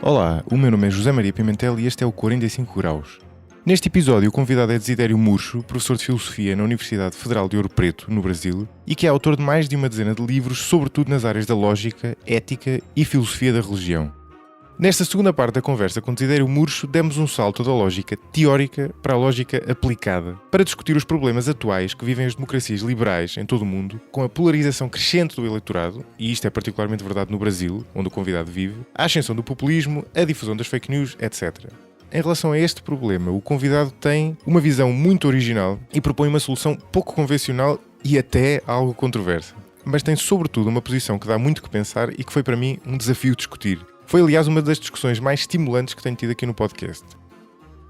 Olá, o meu nome é José Maria Pimentel e este é o 45 Graus. Neste episódio, o convidado é Desidério Murcho, professor de Filosofia na Universidade Federal de Ouro Preto, no Brasil, e que é autor de mais de uma dezena de livros, sobretudo nas áreas da lógica, ética e filosofia da religião. Nesta segunda parte da conversa com Desidério Murcho, demos um salto da lógica teórica para a lógica aplicada, para discutir os problemas atuais que vivem as democracias liberais em todo o mundo, com a polarização crescente do eleitorado, e isto é particularmente verdade no Brasil, onde o convidado vive, a ascensão do populismo, a difusão das fake news, etc. Em relação a este problema, o convidado tem uma visão muito original e propõe uma solução pouco convencional e até algo controversa. Mas tem sobretudo uma posição que dá muito que pensar e que foi para mim um desafio discutir. Foi, aliás, uma das discussões mais estimulantes que tenho tido aqui no podcast.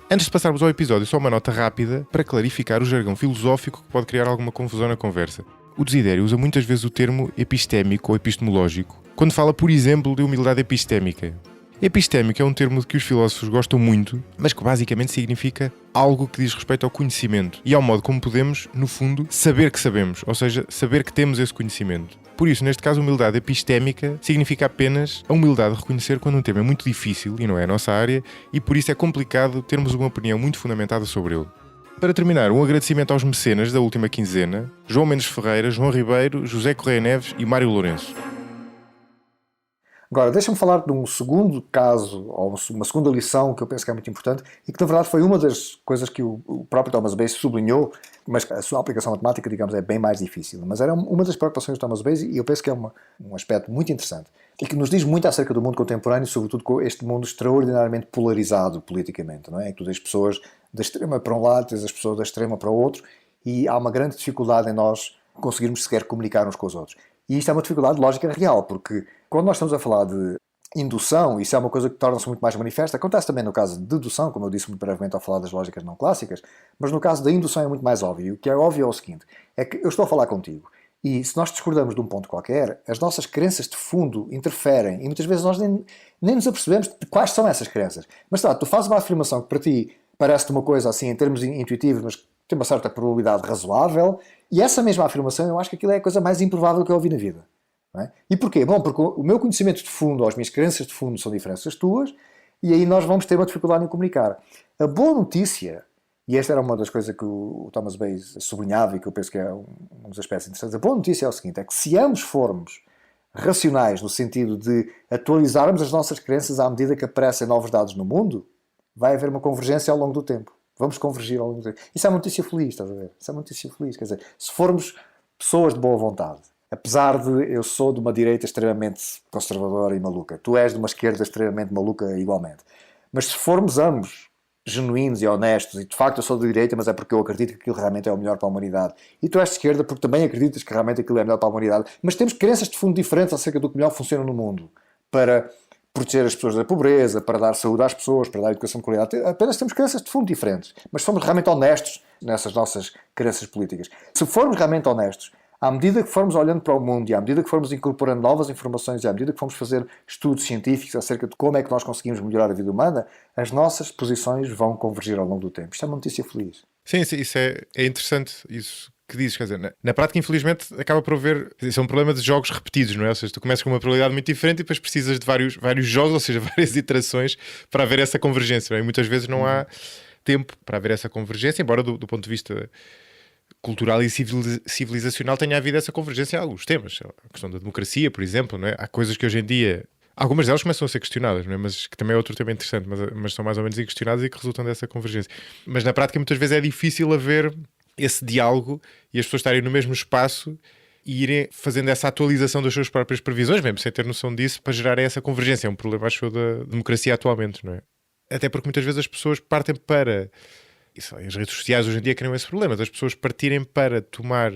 Antes de passarmos ao episódio, só uma nota rápida para clarificar o jargão filosófico que pode criar alguma confusão na conversa. O Desidério usa muitas vezes o termo epistémico ou epistemológico, quando fala, por exemplo, de humildade epistémica. Epistémico é um termo de que os filósofos gostam muito, mas que basicamente significa algo que diz respeito ao conhecimento e ao modo como podemos, no fundo, saber que sabemos, ou seja, saber que temos esse conhecimento. Por isso, neste caso, humildade epistémica significa apenas a humildade de reconhecer quando um tema é muito difícil e não é a nossa área, e por isso é complicado termos uma opinião muito fundamentada sobre ele. Para terminar, um agradecimento aos mecenas da última quinzena: João Mendes Ferreira, João Ribeiro, José Correia Neves e Mário Lourenço. Agora, deixa-me falar de um segundo caso, ou uma segunda lição que eu penso que é muito importante e que, na verdade, foi uma das coisas que o próprio Thomas Bayes sublinhou, mas a sua aplicação matemática, digamos, é bem mais difícil. Mas era uma das preocupações do Thomas Bayes e eu penso que é um aspecto muito interessante e que nos diz muito acerca do mundo contemporâneo, sobretudo com este mundo extraordinariamente polarizado politicamente, não é? Que tu tens pessoas da extrema para um lado, tens as pessoas da extrema para o outro e há uma grande dificuldade em nós conseguirmos sequer comunicar uns com os outros. E isto é uma dificuldade lógica real, porque quando nós estamos a falar de indução, isso é uma coisa que torna-se muito mais manifesta. Acontece também no caso de dedução, como eu disse muito brevemente ao falar das lógicas não clássicas, mas no caso da indução é muito mais óbvio. O que é óbvio é o seguinte, é que eu estou a falar contigo, e se nós discordamos de um ponto qualquer, as nossas crenças de fundo interferem, e muitas vezes nós nem nos apercebemos de quais são essas crenças. Mas tá, tu fazes uma afirmação que para ti parece-te uma coisa assim, em termos intuitivos, mas tem uma certa probabilidade razoável, e essa mesma afirmação, eu acho que aquilo é a coisa mais improvável que eu ouvi na vida. Não é? E porquê? Bom, porque o meu conhecimento de fundo, ou as minhas crenças de fundo são diferentes das tuas, e aí nós vamos ter uma dificuldade em comunicar. A boa notícia, e esta era uma das coisas que o Thomas Bayes sublinhava e que eu penso que é um dos aspectos interessantes, a boa notícia é o seguinte, é que se ambos formos racionais no sentido de atualizarmos as nossas crenças à medida que aparecem novos dados no mundo, vai haver uma convergência ao longo do tempo. Vamos convergir ao longo do tempo. Isso é uma notícia feliz, estás a ver? Isso é uma notícia feliz. Quer dizer, se formos pessoas de boa vontade, apesar de eu sou de uma direita extremamente conservadora e maluca, tu és de uma esquerda extremamente maluca igualmente, mas se formos ambos genuínos e honestos, e de facto eu sou de direita, mas é porque eu acredito que aquilo realmente é o melhor para a humanidade, e tu és de esquerda porque também acreditas que realmente aquilo é melhor para a humanidade, mas temos crenças de fundo diferentes acerca do que melhor funciona no mundo, para proteger as pessoas da pobreza, para dar saúde às pessoas, para dar educação de qualidade. Apenas temos crenças de fundo diferentes, mas somos realmente honestos nessas nossas crenças políticas. Se formos realmente honestos, à medida que formos olhando para o mundo e à medida que formos incorporando novas informações e à medida que formos fazer estudos científicos acerca de como é que nós conseguimos melhorar a vida humana, as nossas posições vão convergir ao longo do tempo. Isto é uma notícia feliz. Sim, isso é interessante, isso que dizes, quer dizer, na prática, infelizmente, acaba por haver, isso é um problema de jogos repetidos, não é? Ou seja, tu começas com uma probabilidade muito diferente e depois precisas de vários jogos, ou seja, várias iterações para haver essa convergência, não é? E muitas vezes não há tempo para haver essa convergência, embora do ponto de vista cultural e civilizacional tenha havido essa convergência em alguns temas. A questão da democracia, por exemplo, não é? Há coisas que hoje em dia, algumas delas começam a ser questionadas, não é? Mas que também é outro tema interessante, mas são mais ou menos questionadas e que resultam dessa convergência. Mas na prática muitas vezes é difícil haver esse diálogo e as pessoas estarem no mesmo espaço e irem fazendo essa atualização das suas próprias previsões, mesmo sem ter noção disso, para gerar essa convergência. É um problema, acho eu, da democracia atualmente, não é? Até porque muitas vezes as pessoas partem para... Isso, as redes sociais hoje em dia criam esse problema, das pessoas partirem para tomar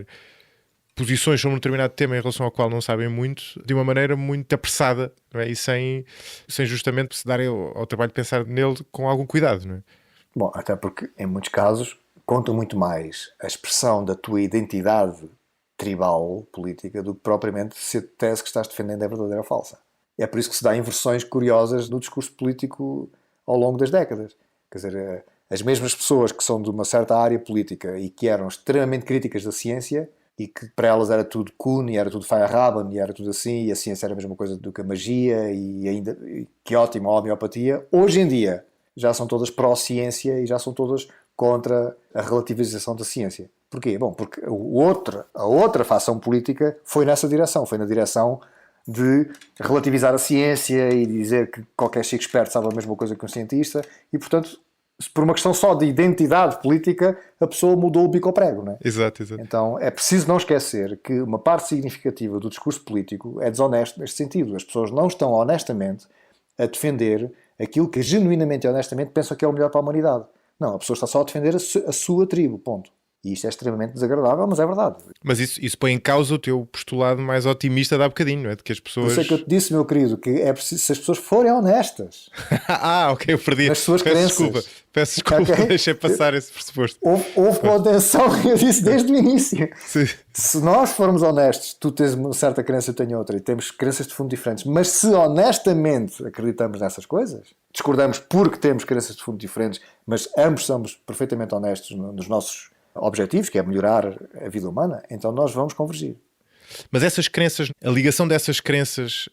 posições sobre um determinado tema em relação ao qual não sabem muito, de uma maneira muito apressada, não é? E sem justamente se darem ao trabalho de pensar nele com algum cuidado, não é? Bom, até porque, em muitos casos, conta muito mais a expressão da tua identidade tribal, política, do que propriamente se a tese que estás defendendo é verdadeira ou falsa. É por isso que se dá inversões curiosas no discurso político ao longo das décadas. Quer dizer, as mesmas pessoas que são de uma certa área política e que eram extremamente críticas da ciência, e que para elas era tudo kun, e era tudo Feyerabend, e era tudo assim, e a ciência era a mesma coisa do que a magia, e ainda que ótimo a homeopatia. Hoje em dia já são todas pró-ciência e já são todas contra a relativização da ciência. Porquê? Bom, porque a outra facção política foi nessa direção, foi na direção de relativizar a ciência e dizer que qualquer chico esperto sabe a mesma coisa que um cientista, e portanto, por uma questão só de identidade política, a pessoa mudou o bico ao prego, não é? Exato, exato. Então é preciso não esquecer que uma parte significativa do discurso político é desonesto neste sentido. As pessoas não estão honestamente a defender aquilo que genuinamente e honestamente pensam que é o melhor para a humanidade. Não, a pessoa está só a defender a sua tribo, ponto. E isto é extremamente desagradável, mas é verdade. Mas isso põe em causa o teu postulado mais otimista de há bocadinho, não é? De que as pessoas... Por isso é que eu te disse, meu querido, que é preciso, se as pessoas forem honestas ok, eu perdi. nas suas crenças. Peço desculpa, Okay? deixei passar esse pressuposto. Houve contenção, eu disse desde o início. Sim. Se nós formos honestos, tu tens uma certa crença, eu tenho outra, e temos crenças de fundo diferentes, mas se honestamente acreditamos nessas coisas, discordamos porque temos crenças de fundo diferentes, mas ambos somos perfeitamente honestos nos nossos objetivos, que é melhorar a vida humana, então nós vamos convergir. Mas essas crenças, a ligação dessas crenças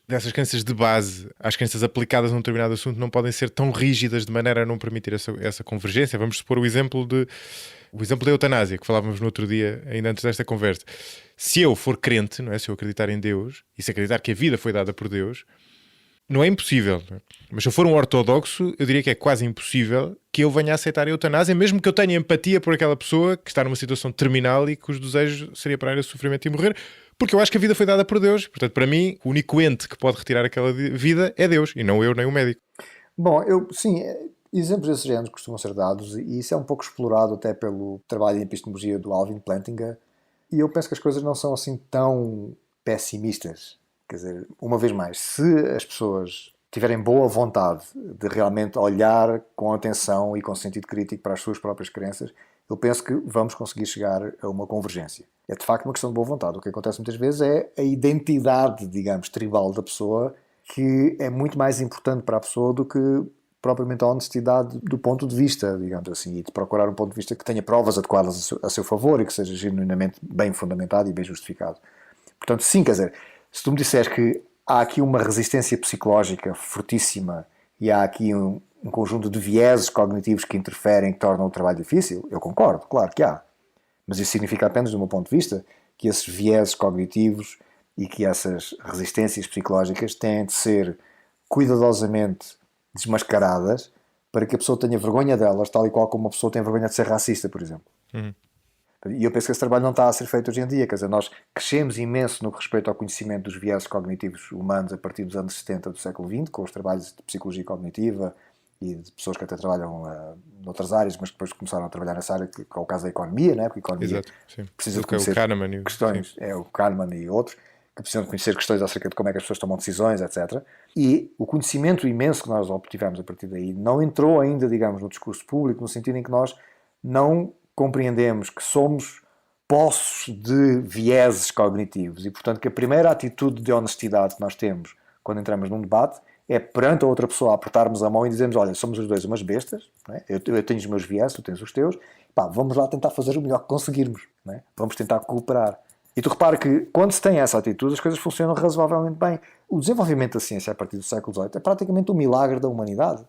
de base às crenças aplicadas a um determinado assunto não podem ser tão rígidas de maneira a não permitir essa convergência. Vamos supor o exemplo da eutanásia, que falávamos no outro dia, ainda antes desta conversa. Se eu for crente, não é? Se eu acreditar em Deus, e se acreditar que a vida foi dada por Deus, não é impossível, não é? Mas se eu for um ortodoxo, eu diria que é quase impossível que eu venha a aceitar a eutanásia, mesmo que eu tenha empatia por aquela pessoa que está numa situação terminal e cujo desejo seria parar esse sofrimento e morrer, porque eu acho que a vida foi dada por Deus. Portanto, para mim, o único ente que pode retirar aquela vida é Deus, e não eu nem o médico. Bom, sim, exemplos desses géneros costumam ser dados, e isso é um pouco explorado até pelo trabalho em epistemologia do Alvin Plantinga, e eu penso que as coisas não são assim tão pessimistas. Quer dizer, uma vez mais, se as pessoas tiverem boa vontade de realmente olhar com atenção e com sentido crítico para as suas próprias crenças, eu penso que vamos conseguir chegar a uma convergência. É de facto uma questão de boa vontade. O que acontece muitas vezes é a identidade, digamos, tribal da pessoa, que é muito mais importante para a pessoa do que propriamente a honestidade do ponto de vista, digamos assim, e de procurar um ponto de vista que tenha provas adequadas a seu favor e que seja genuinamente bem fundamentado e bem justificado. Portanto, sim, quer dizer, se tu me disseres que há aqui uma resistência psicológica fortíssima e há aqui um conjunto de vieses cognitivos que interferem, que tornam o trabalho difícil, eu concordo, claro que há. Mas isso significa apenas, do meu ponto de vista, que esses vieses cognitivos e que essas resistências psicológicas têm de ser cuidadosamente desmascaradas para que a pessoa tenha vergonha delas, tal e qual como uma pessoa tem vergonha de ser racista, por exemplo. E eu penso que esse trabalho não está a ser feito hoje em dia. Quer dizer, nós crescemos imenso no que respeita ao conhecimento dos vieses cognitivos humanos a partir dos anos 70 do século XX, com os trabalhos de psicologia cognitiva e de pessoas que até trabalham noutras áreas, mas que depois começaram a trabalhar nessa área, que é o caso da economia, né? Porque a economia Exato, sim. precisa de conhecer questões, o Kahneman e outros, que precisam de conhecer questões acerca de como é que as pessoas tomam decisões, etc. E o conhecimento imenso que nós obtivemos a partir daí não entrou ainda, digamos, no discurso público, no sentido em que nós não compreendemos que somos poços de vieses cognitivos e, portanto, que a primeira atitude de honestidade que nós temos quando entramos num debate é perante a outra pessoa apertarmos a mão e dizermos, olha, somos os dois umas bestas, não é? eu tenho os meus vieses, tu tens os teus, pá, vamos lá tentar fazer o melhor que conseguirmos, não é? Vamos tentar cooperar. E tu repara que quando se tem essa atitude as coisas funcionam razoavelmente bem. O desenvolvimento da ciência a partir do século XVIII é praticamente um milagre da humanidade.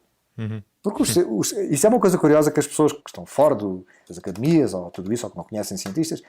Porque isso é uma coisa curiosa que as pessoas que estão fora das academias ou tudo isso, ou que não conhecem cientistas,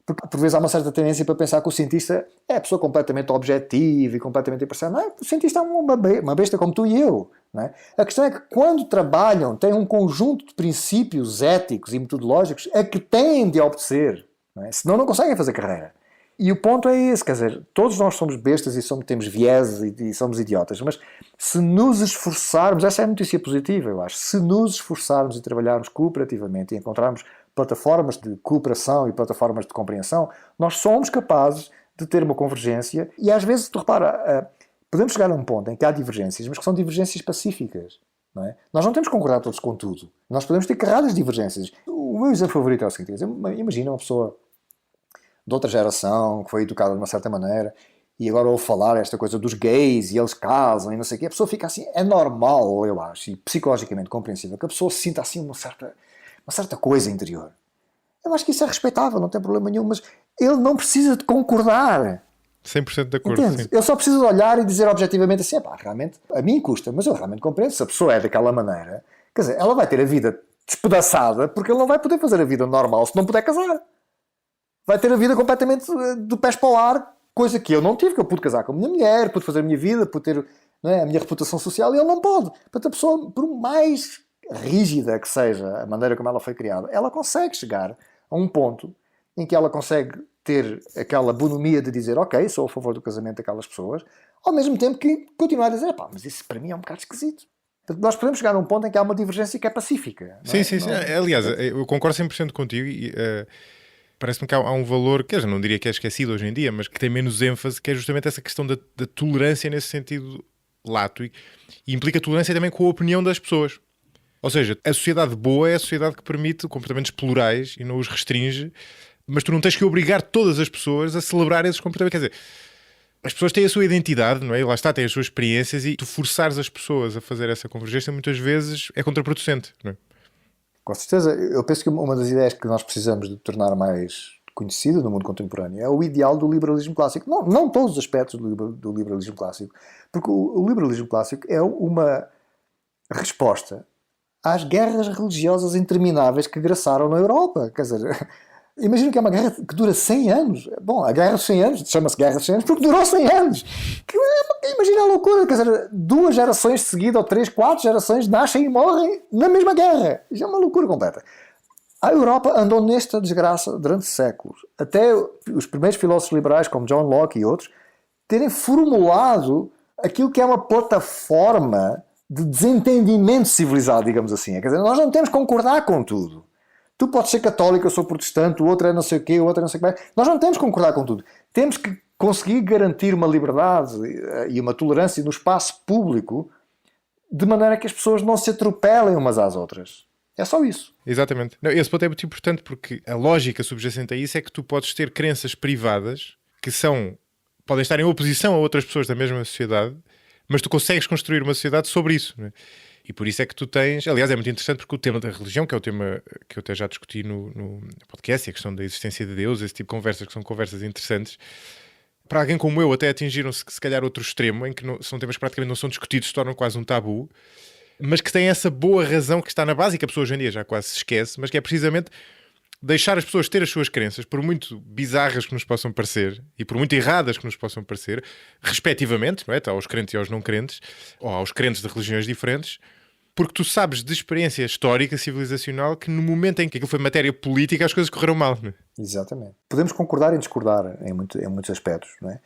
porque por vezes há uma certa tendência para pensar que o cientista é a pessoa completamente objetiva e completamente imparcial. Não é? O cientista é uma besta como tu e eu. Não é? A questão é que quando trabalham têm um conjunto de princípios éticos e metodológicos a que têm de obedecer, não é? Senão não conseguem fazer carreira. E o ponto é esse, quer dizer, todos nós somos bestas e temos vieses e somos idiotas, mas se nos esforçarmos, essa é a notícia positiva, eu acho, se nos esforçarmos e trabalharmos cooperativamente e encontrarmos plataformas de cooperação e plataformas de compreensão, nós somos capazes de ter uma convergência e às vezes, tu repara, podemos chegar a um ponto em que há divergências, mas que são divergências pacíficas. Não é? Nós não temos que concordar todos com tudo, nós podemos ter carradas divergências. O meu exemplo favorito é o seguinte, imagina uma pessoa de outra geração, que foi educada de uma certa maneira, e agora ouve falar esta coisa dos gays, e eles casam, e não sei o quê, a pessoa fica assim, é normal, eu acho, e psicologicamente compreensível, que a pessoa sinta assim uma certa coisa interior. Eu acho que isso é respeitável, não tem problema nenhum, mas ele não precisa de concordar. 100% de acordo. Entendes? Sim. Ele só precisa de olhar e dizer objetivamente assim, realmente, a mim custa, mas eu realmente compreendo. Se a pessoa é daquela maneira, quer dizer, ela vai ter a vida despedaçada porque ele não vai poder fazer a vida normal se não puder casar. Vai ter a vida completamente do pés para o ar, coisa que eu não tive, que eu pude casar com a minha mulher, pude fazer a minha vida, pude ter, não é, a minha reputação social, e ele não pode. Portanto, a pessoa, por mais rígida que seja a maneira como ela foi criada, ela consegue chegar a um ponto em que ela consegue ter aquela bonomia de dizer, ok, sou a favor do casamento daquelas pessoas, ao mesmo tempo que continuar a dizer, mas isso para mim é um bocado esquisito. Portanto, nós podemos chegar a um ponto em que há uma divergência que é pacífica. Sim. Aliás, eu concordo 100% contigo e parece-me que há um valor, que eu não diria que é esquecido hoje em dia, mas que tem menos ênfase, que é justamente essa questão da tolerância nesse sentido lato e implica tolerância também com a opinião das pessoas. Ou seja, a sociedade boa é a sociedade que permite comportamentos plurais e não os restringe, mas tu não tens que obrigar todas as pessoas a celebrar esses comportamentos. Quer dizer, as pessoas têm a sua identidade, não é? E lá está, têm as suas experiências e tu forçares as pessoas a fazer essa convergência muitas vezes é contraproducente, não é? Com certeza. Eu penso que uma das ideias que nós precisamos de tornar mais conhecida no mundo contemporâneo é o ideal do liberalismo clássico. Não todos os aspectos do liberalismo clássico, porque o liberalismo clássico é uma resposta às guerras religiosas intermináveis que graçaram na Europa. Quer dizer, imagina que é uma guerra que dura 100 anos. Bom, a guerra dos 100 anos, chama-se guerra dos 100 anos porque durou 100 anos. Imagina a loucura, quer dizer, 2 gerações de seguida, ou 3, 4 gerações nascem e morrem na mesma guerra. Isso é uma loucura completa. A Europa andou nesta desgraça durante séculos. Até os primeiros filósofos liberais, como John Locke e outros, terem formulado aquilo que é uma plataforma de desentendimento civilizado, digamos assim. Quer dizer, nós não temos que concordar com tudo. Tu podes ser católico, eu sou protestante, o outro é não sei o quê, o outro é não sei o que mais. Nós não temos que concordar com tudo. Temos que conseguir garantir uma liberdade e uma tolerância no espaço público de maneira que as pessoas não se atropelem umas às outras. É só isso. Exatamente. Não, esse ponto é muito importante porque a lógica subjacente a isso é que tu podes ter crenças privadas que podem estar em oposição a outras pessoas da mesma sociedade, mas tu consegues construir uma sociedade sobre isso, não é? E por isso é que tu tens... Aliás, é muito interessante porque o tema da religião, que é o tema que eu até já discuti no podcast, e a questão da existência de Deus, esse tipo de conversas que são conversas interessantes, para alguém como eu até atingiram-se se calhar outro extremo, em que são temas que praticamente não são discutidos, se tornam quase um tabu, mas que têm essa boa razão que está na base e que a pessoa hoje em dia já quase se esquece, mas que é precisamente deixar as pessoas ter as suas crenças, por muito bizarras que nos possam parecer e por muito erradas que nos possam parecer, respectivamente, não é? Aos crentes e aos não crentes, ou aos crentes de religiões diferentes, porque tu sabes de experiência histórica, civilizacional, que no momento em que aquilo foi matéria política, as coisas correram mal, não é? Exatamente. Podemos concordar e discordar em muitos aspectos, não é?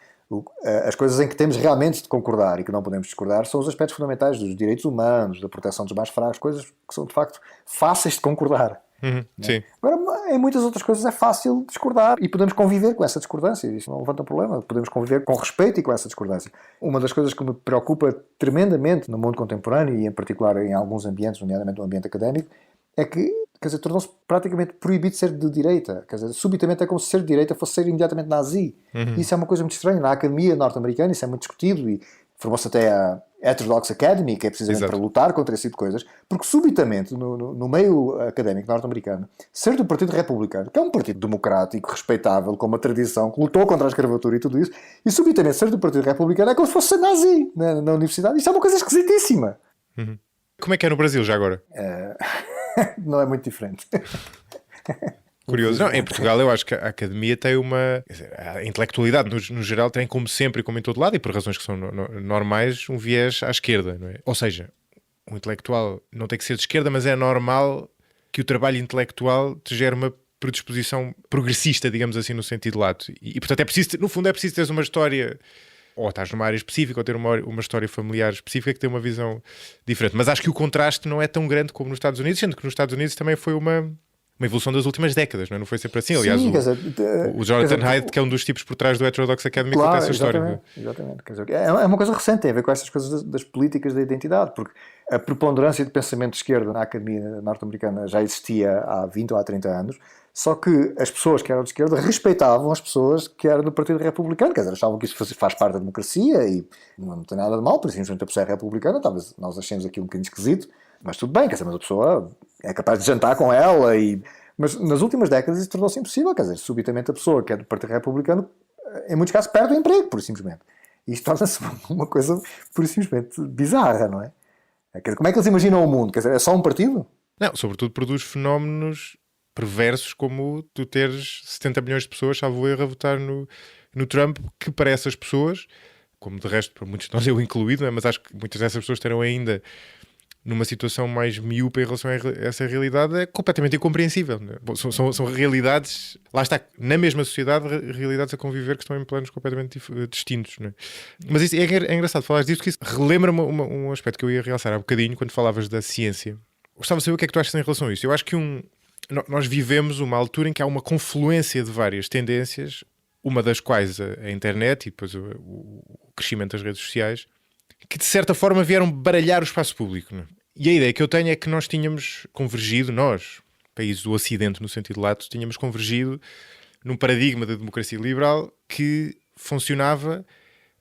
As coisas em que temos realmente de concordar e que não podemos discordar são os aspectos fundamentais dos direitos humanos, da proteção dos mais fracos, coisas que são de facto fáceis de concordar. Sim. Agora, em muitas outras coisas é fácil discordar e podemos conviver com essa discordância. Isso não levanta problema. Podemos conviver com respeito e com essa discordância. Uma das coisas que me preocupa tremendamente no mundo contemporâneo e em particular em alguns ambientes, nomeadamente no ambiente académico, é que, quer dizer, tornou-se praticamente proibido ser de direita. Quer dizer, subitamente é como se ser de direita fosse ser imediatamente nazi. Isso é uma coisa muito estranha. Na academia norte-americana isso é muito discutido e formou-se até a Heterodox Academy, que é precisamente Exato. para lutar contra esse tipo de coisas, porque subitamente, no meio académico norte-americano, ser do Partido Republicano, que é um partido democrático, respeitável, com uma tradição, que lutou contra a escravatura e tudo isso, e subitamente ser do Partido Republicano é como se fosse ser nazi na universidade. Isso é uma coisa esquisitíssima. Como é que é no Brasil já agora? Não é muito diferente. Curioso. Não, em Portugal eu acho que a academia tem quer dizer, a intelectualidade no geral tem, como sempre e como em todo lado, e por razões que são normais, um viés à esquerda, não é? Ou seja, um intelectual não tem que ser de esquerda, mas é normal que o trabalho intelectual te gere uma predisposição progressista, digamos assim, no sentido lato. E portanto é preciso, no fundo é preciso teres uma história, ou estás numa área específica, ou ter uma história familiar específica que tem uma visão diferente. Mas acho que o contraste não é tão grande como nos Estados Unidos, sendo que nos Estados Unidos também foi uma evolução das últimas décadas, não é? Não foi sempre assim. Aliás, Sim, o Jonathan Haidt, que é um dos tipos por trás do Heterodox Academy, conta essa história. Exatamente. Quer dizer, é uma coisa recente, tem a ver com essas coisas das políticas da identidade, porque a preponderância de pensamento de esquerda na academia norte-americana já existia há 20 ou há 30 anos, só que as pessoas que eram de esquerda respeitavam as pessoas que eram do Partido Republicano, quer dizer, achavam que isso faz parte da democracia e não tem nada de mal, por exemplo, a pessoa é republicana, talvez nós achemos aquilo um bocadinho esquisito, mas tudo bem, quer dizer, mas a pessoa é capaz de jantar com ela e Mas nas últimas décadas isso tornou-se impossível, quer dizer, subitamente a pessoa que é do Partido Republicano, em muitos casos, perde o emprego, por simplesmente. E isto torna-se uma coisa, por simplesmente, bizarra, não é? Quer dizer, como é que eles imaginam o mundo? Quer dizer, é só um partido? Não, sobretudo produz fenómenos perversos como tu teres 70 milhões de pessoas, salvo erro, a votar no Trump, que para essas pessoas, como de resto para muitos de nós eu incluído, não é? Mas acho que muitas dessas pessoas estarão ainda numa situação mais miúpa em relação a essa realidade, é completamente incompreensível. Não é? Bom, são realidades, lá está, na mesma sociedade, realidades a conviver que estão em planos completamente distintos. Não é? Mas isso, é engraçado falar disso, que isso relembra-me um aspecto que eu ia realçar há bocadinho quando falavas da ciência. Gostava de saber o que é que tu achas em relação a isso. Eu acho que nós vivemos uma altura em que há uma confluência de várias tendências, uma das quais a internet e depois o crescimento das redes sociais, que de certa forma vieram baralhar o espaço público. Não é? E a ideia que eu tenho é que nós tínhamos convergido, nós, países do Ocidente no sentido lato, tínhamos convergido num paradigma da democracia liberal que funcionava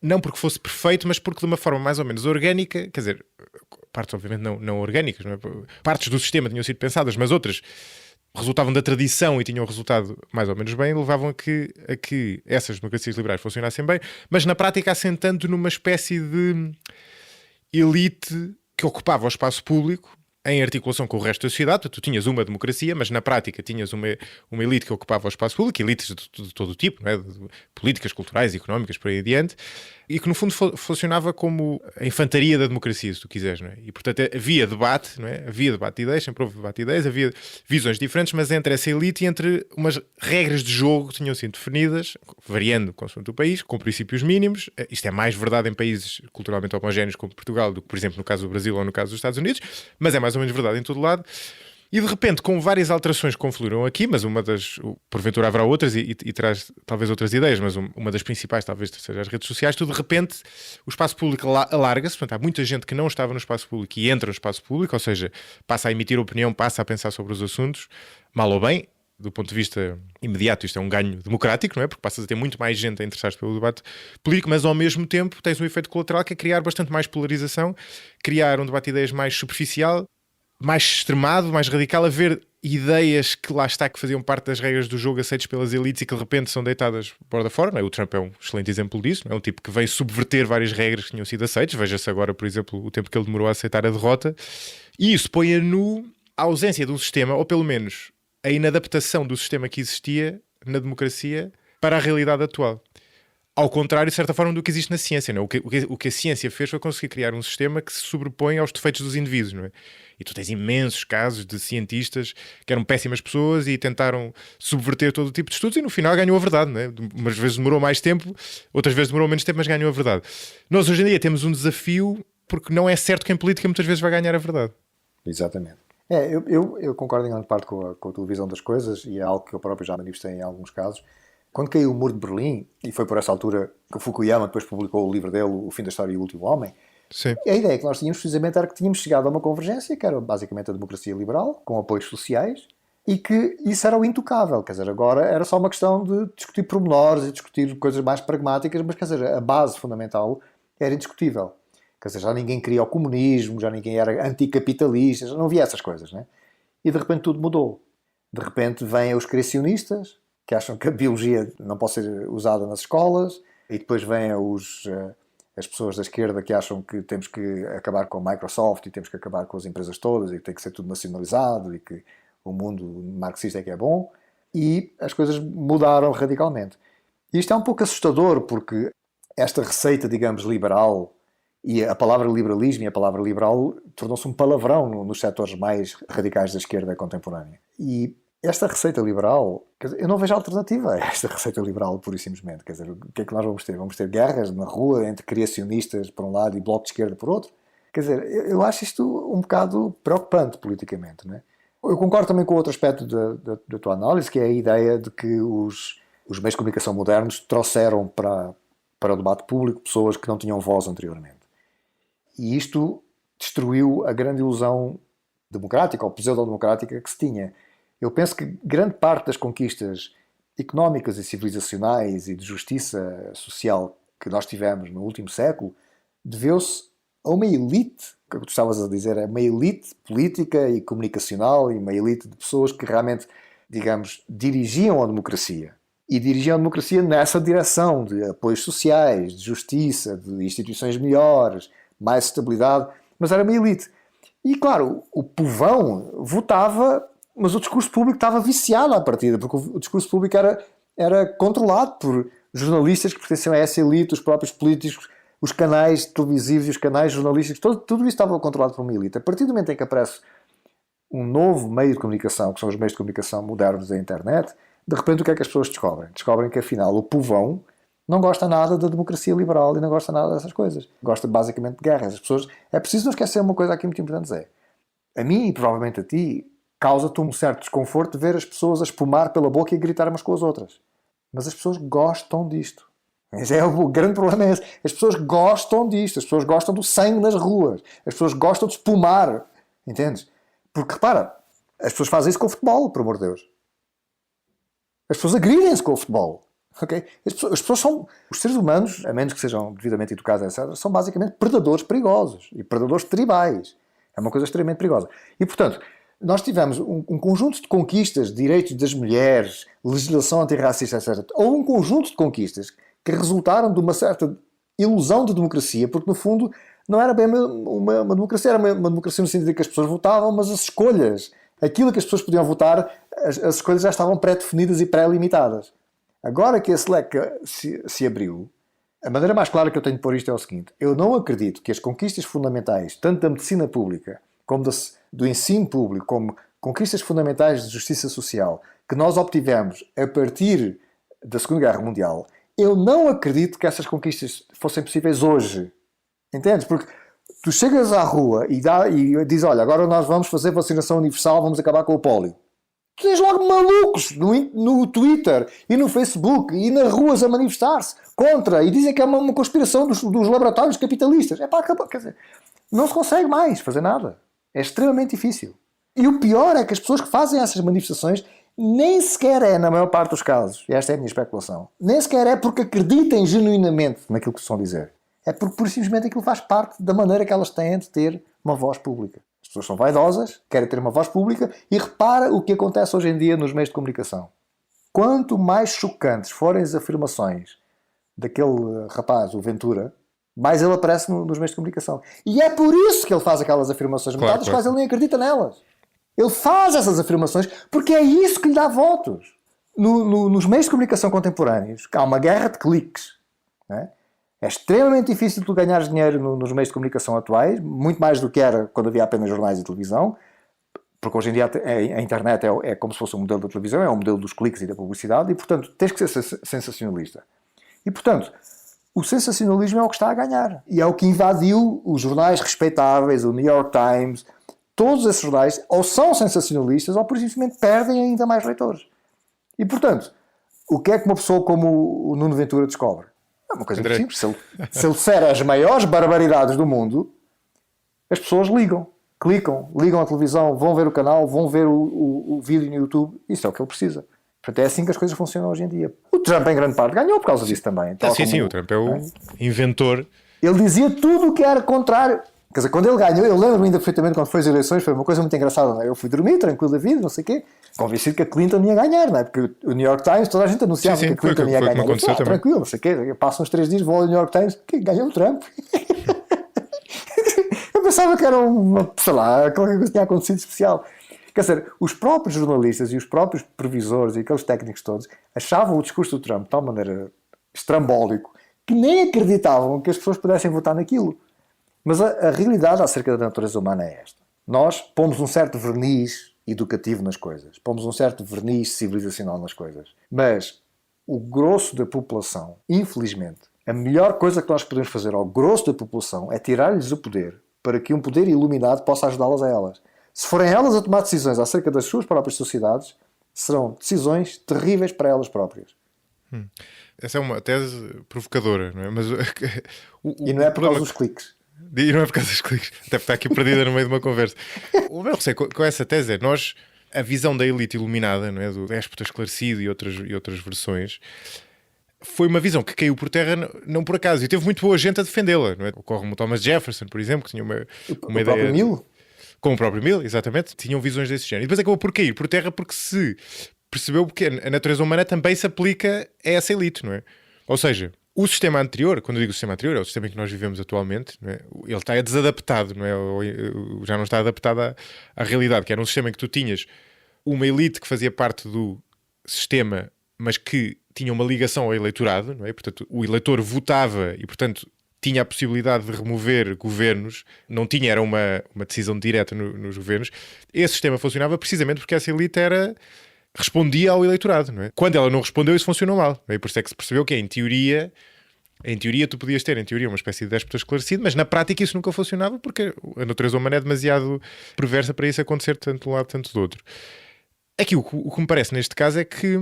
não porque fosse perfeito, mas porque de uma forma mais ou menos orgânica, quer dizer, partes obviamente não orgânicas, não é? Partes do sistema tinham sido pensadas, mas outras resultavam da tradição e tinham resultado mais ou menos bem, levavam a que essas democracias liberais funcionassem bem, mas na prática assentando numa espécie de elite que ocupava o espaço público em articulação com o resto da sociedade. Portanto, tu tinhas uma democracia, mas na prática tinhas uma elite que ocupava o espaço público, elites de todo o tipo, não é? De políticas, culturais, económicas, por aí adiante, e que no fundo funcionava como a infantaria da democracia, se tu quiseres, não é? E portanto havia debate, não é? Havia debate de ideias, sempre houve debate de ideias, havia visões diferentes, mas entre essa elite e entre umas regras de jogo que tinham sido definidas, variando consoante o país, com princípios mínimos. Isto é mais verdade em países culturalmente homogéneos como Portugal do que, por exemplo, no caso do Brasil ou no caso dos Estados Unidos, mas é mais ou menos verdade em todo lado. E de repente, com várias alterações que confluíram aqui, mas uma das, porventura haverá outras e traz talvez outras ideias, mas uma das principais talvez seja as redes sociais, tu de repente o espaço público alarga-se, portanto há muita gente que não estava no espaço público e entra no espaço público, ou seja, passa a emitir opinião, passa a pensar sobre os assuntos, mal ou bem. Do ponto de vista imediato, isto é um ganho democrático, não é? Porque passas a ter muito mais gente a interessar-se pelo debate político, mas ao mesmo tempo tens um efeito colateral que é criar bastante mais polarização, criar um debate de ideias mais superficial, mais extremado, mais radical, haver ideias que lá está, que faziam parte das regras do jogo aceites pelas elites e que de repente são deitadas borda fora, não é? O Trump é um excelente exemplo disso, não é? Um tipo que veio subverter várias regras que tinham sido aceites. Veja-se agora, por exemplo, o tempo que ele demorou a aceitar a derrota, e isso põe a nu a ausência de um sistema, ou pelo menos a inadaptação do sistema que existia na democracia para a realidade atual. Ao contrário, de certa forma, do que existe na ciência. Não é? O que a ciência fez foi conseguir criar um sistema que se sobrepõe aos defeitos dos indivíduos. Não é? E tu tens imensos casos de cientistas que eram péssimas pessoas e tentaram subverter todo o tipo de estudos e no final ganhou a verdade. Não é? Umas vezes demorou mais tempo, outras vezes demorou menos tempo, mas ganhou a verdade. Nós hoje em dia temos um desafio porque não é certo que em política muitas vezes vai ganhar a verdade. Exatamente. Eu concordo em grande parte com a tua visão das coisas e é algo que eu próprio já manifestei em alguns casos. Quando caiu o Muro de Berlim, e foi por essa altura que o Fukuyama depois publicou o livro dele, O Fim da História e o Último Homem, Sim. a ideia que nós tínhamos precisamente era que tínhamos chegado a uma convergência, que era basicamente a democracia liberal, com apoios sociais, e que isso era o intocável. Quer dizer, agora era só uma questão de discutir pormenores e discutir coisas mais pragmáticas, mas quer dizer, a base fundamental era indiscutível. Quer dizer, já ninguém queria o comunismo, já ninguém era anticapitalista, já não havia essas coisas, né? E de repente tudo mudou. De repente vêm os criacionistas, que acham que a biologia não pode ser usada nas escolas, e depois vêm as pessoas da esquerda que acham que temos que acabar com a Microsoft e temos que acabar com as empresas todas e que tem que ser tudo nacionalizado e que o mundo marxista é que é bom, e as coisas mudaram radicalmente. E isto é um pouco assustador porque esta receita, digamos, liberal, e a palavra liberalismo e a palavra liberal tornou-se um palavrão nos setores mais radicais da esquerda contemporânea. E esta receita liberal, quer dizer, eu não vejo alternativa a esta receita liberal, pura e simplesmente. Quer dizer, o que é que nós vamos ter? Vamos ter guerras na rua entre criacionistas por um lado e bloco de esquerda por outro? Quer dizer, eu acho isto um bocado preocupante politicamente, não é? Eu concordo também com outro aspecto da tua análise, que é a ideia de que os meios de comunicação modernos trouxeram para o debate público pessoas que não tinham voz anteriormente. E isto destruiu a grande ilusão democrática, ou pseudo-democrática, que se tinha. Eu penso que grande parte das conquistas económicas e civilizacionais e de justiça social que nós tivemos no último século deveu-se a uma elite, que tu estavas a dizer, é uma elite política e comunicacional e uma elite de pessoas que realmente digamos, dirigiam a democracia. E dirigiam a democracia nessa direção de apoios sociais, de justiça, de instituições melhores, mais estabilidade, mas era uma elite. E, claro, o povão votava, mas o discurso público estava viciado à partida, porque o discurso público era controlado por jornalistas que pertenciam a essa elite, os próprios políticos, os canais televisivos e os canais jornalísticos, tudo isso estava controlado por uma elite. A partir do momento em que aparece um novo meio de comunicação, que são os meios de comunicação modernos da internet, de repente o que é que as pessoas descobrem? Descobrem que, afinal, o povão não gosta nada da democracia liberal e não gosta nada dessas coisas. Gosta basicamente de guerras. As pessoas... É preciso não esquecer uma coisa aqui muito importante, Zé. A mim e provavelmente a ti causa-te um certo desconforto ver as pessoas a espumar pela boca e a gritar umas com as outras. Mas as pessoas gostam disto. O grande problema é esse. As pessoas gostam disto. As pessoas gostam do sangue nas ruas. As pessoas gostam de espumar. Entendes? Porque, repara, as pessoas fazem isso com o futebol, por amor de Deus. As pessoas agridem-se com o futebol. Okay? As pessoas são... Os seres humanos, a menos que sejam devidamente educados, etc., são basicamente predadores perigosos. E predadores tribais. É uma coisa extremamente perigosa. E, portanto, nós tivemos um conjunto de conquistas, direitos das mulheres, legislação antirracista, etc. Ou um conjunto de conquistas que resultaram de uma certa ilusão de democracia, porque, no fundo, não era bem uma democracia, era uma democracia no sentido de que as pessoas votavam, mas as escolhas, aquilo que as pessoas podiam votar, as escolhas já estavam pré-definidas e pré-limitadas. Agora que esse leque se abriu, a maneira mais clara que eu tenho de pôr isto é o seguinte: eu não acredito que as conquistas fundamentais, tanto da medicina pública, como do ensino público, como conquistas fundamentais de justiça social, que nós obtivemos a partir da Segunda Guerra Mundial, eu não acredito que essas conquistas fossem possíveis hoje. Entendes? Porque tu chegas à rua e dizes, olha, agora nós vamos fazer vacinação universal, vamos acabar com o pólio. Tu tens logo malucos no Twitter e no Facebook e nas ruas a manifestar-se contra e dizem que é uma conspiração dos laboratórios capitalistas. É pá, quer dizer, não se consegue mais fazer nada. É extremamente difícil. E o pior é que as pessoas que fazem essas manifestações nem sequer é, na maior parte dos casos, e esta é a minha especulação, nem sequer é porque acreditem genuinamente naquilo que estão a dizer. É porque, por simplesmente, aquilo faz parte da maneira que elas têm de ter uma voz pública. As pessoas são vaidosas, querem ter uma voz pública, e repara o que acontece hoje em dia nos meios de comunicação. Quanto mais chocantes forem as afirmações daquele rapaz, o Ventura, mais ele aparece nos meios de comunicação. E é por isso que ele faz aquelas afirmações, metade das quais ele nem acredita nelas. Ele faz essas afirmações porque é isso que lhe dá votos. Nos meios de comunicação contemporâneos, há uma guerra de cliques. Não é? É extremamente difícil tu ganhares dinheiro nos meios de comunicação atuais, muito mais do que era quando havia apenas jornais e televisão, porque hoje em dia a internet é como se fosse um modelo da televisão, é um modelo dos cliques e da publicidade, e portanto tens que ser sensacionalista. E portanto, o sensacionalismo é o que está a ganhar. E é o que invadiu os jornais respeitáveis, o New York Times. Todos esses jornais ou são sensacionalistas ou, por simplesmente, perdem ainda mais leitores. E, portanto, o que é que uma pessoa como o Nuno Ventura descobre? É uma coisa muito simples. Se ele disser as maiores barbaridades do mundo, as pessoas ligam, clicam, ligam à televisão, vão ver o canal, vão ver o vídeo no YouTube. Isso é o que ele precisa. Portanto, é assim que as coisas funcionam hoje em dia. O Trump, em grande parte, ganhou por causa disso também. Sim, o Trump é o inventor. Ele dizia tudo o que era contrário. Quer dizer, quando ele ganhou, eu lembro-me ainda perfeitamente quando foi as eleições, foi uma coisa muito engraçada. Não é? Eu fui dormir, tranquilo da vida, não sei o quê, convencido que a Clinton ia ganhar, não é? Porque o New York Times, toda a gente anunciava que a Clinton ia ganhar. Eu falei, tranquilo, não sei o quê. Passam uns 3 dias, vou ao New York Times, que ganhou o Trump. Eu pensava que era sei lá, qualquer coisa tinha acontecido especial. Quer dizer, os próprios jornalistas e os próprios previsores e aqueles técnicos todos achavam o discurso do Trump de tal maneira estrambólico que nem acreditavam que as pessoas pudessem votar naquilo. Mas a realidade acerca da natureza humana é esta. Nós pomos um certo verniz educativo nas coisas, pomos um certo verniz civilizacional nas coisas. Mas o grosso da população, infelizmente, a melhor coisa que nós podemos fazer ao grosso da população é tirar-lhes o poder para que um poder iluminado possa ajudá-las a elas. Se forem elas a tomar decisões acerca das suas próprias sociedades, serão decisões terríveis para elas próprias. Essa é uma tese provocadora, não é? Mas e não é por causa dos cliques. E não é por causa dos cliques. Deve estar aqui perdida no meio de uma conversa. O meu receio com essa tese é a visão da elite iluminada, não é? Do déspota esclarecido e outras versões, foi uma visão que caiu por terra não por acaso. E teve muito boa gente a defendê-la, não é? Ocorre o Thomas Jefferson, por exemplo, que tinha uma ideia... Mill? Com o próprio Mill, exatamente, tinham visões desse género. E depois acabou por cair por terra porque se percebeu que a natureza humana também se aplica a essa elite, não é? Ou seja, o sistema anterior, quando eu digo o sistema anterior, é o sistema em que nós vivemos atualmente, não é? Ele está desadaptado, não é? Ou já não está adaptado à realidade, que era um sistema em que tu tinhas uma elite que fazia parte do sistema, mas que tinha uma ligação ao eleitorado, não é? Portanto, o eleitor votava e, portanto, tinha a possibilidade de remover governos, não tinha, era uma decisão direta nos governos. Esse sistema funcionava precisamente porque essa elite respondia ao eleitorado, não é? Quando ela não respondeu, isso funcionou mal, não é? Por isso é que se percebeu que, em teoria tu podias ter, uma espécie de déspota esclarecido, mas na prática isso nunca funcionava porque a natureza humana é demasiado perversa para isso acontecer tanto de um lado, tanto do outro. Aqui o que me parece neste caso é que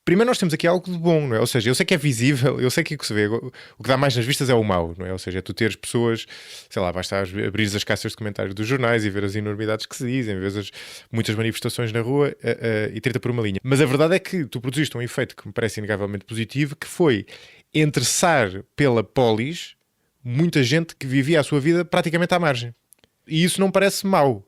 primeiro nós temos aqui algo de bom, não é? Ou seja, eu sei que é visível, eu sei que o que se vê, o que dá mais nas vistas é o mau, não é? Ou seja, é tu teres pessoas, sei lá, basta abrir as caixas de comentários dos jornais e ver as enormidades que se dizem, ver muitas manifestações na rua e 30 por uma linha. Mas a verdade é que tu produziste um efeito que me parece inegavelmente positivo, que foi interessar pela polis muita gente que vivia a sua vida praticamente à margem. E isso não me parece mau.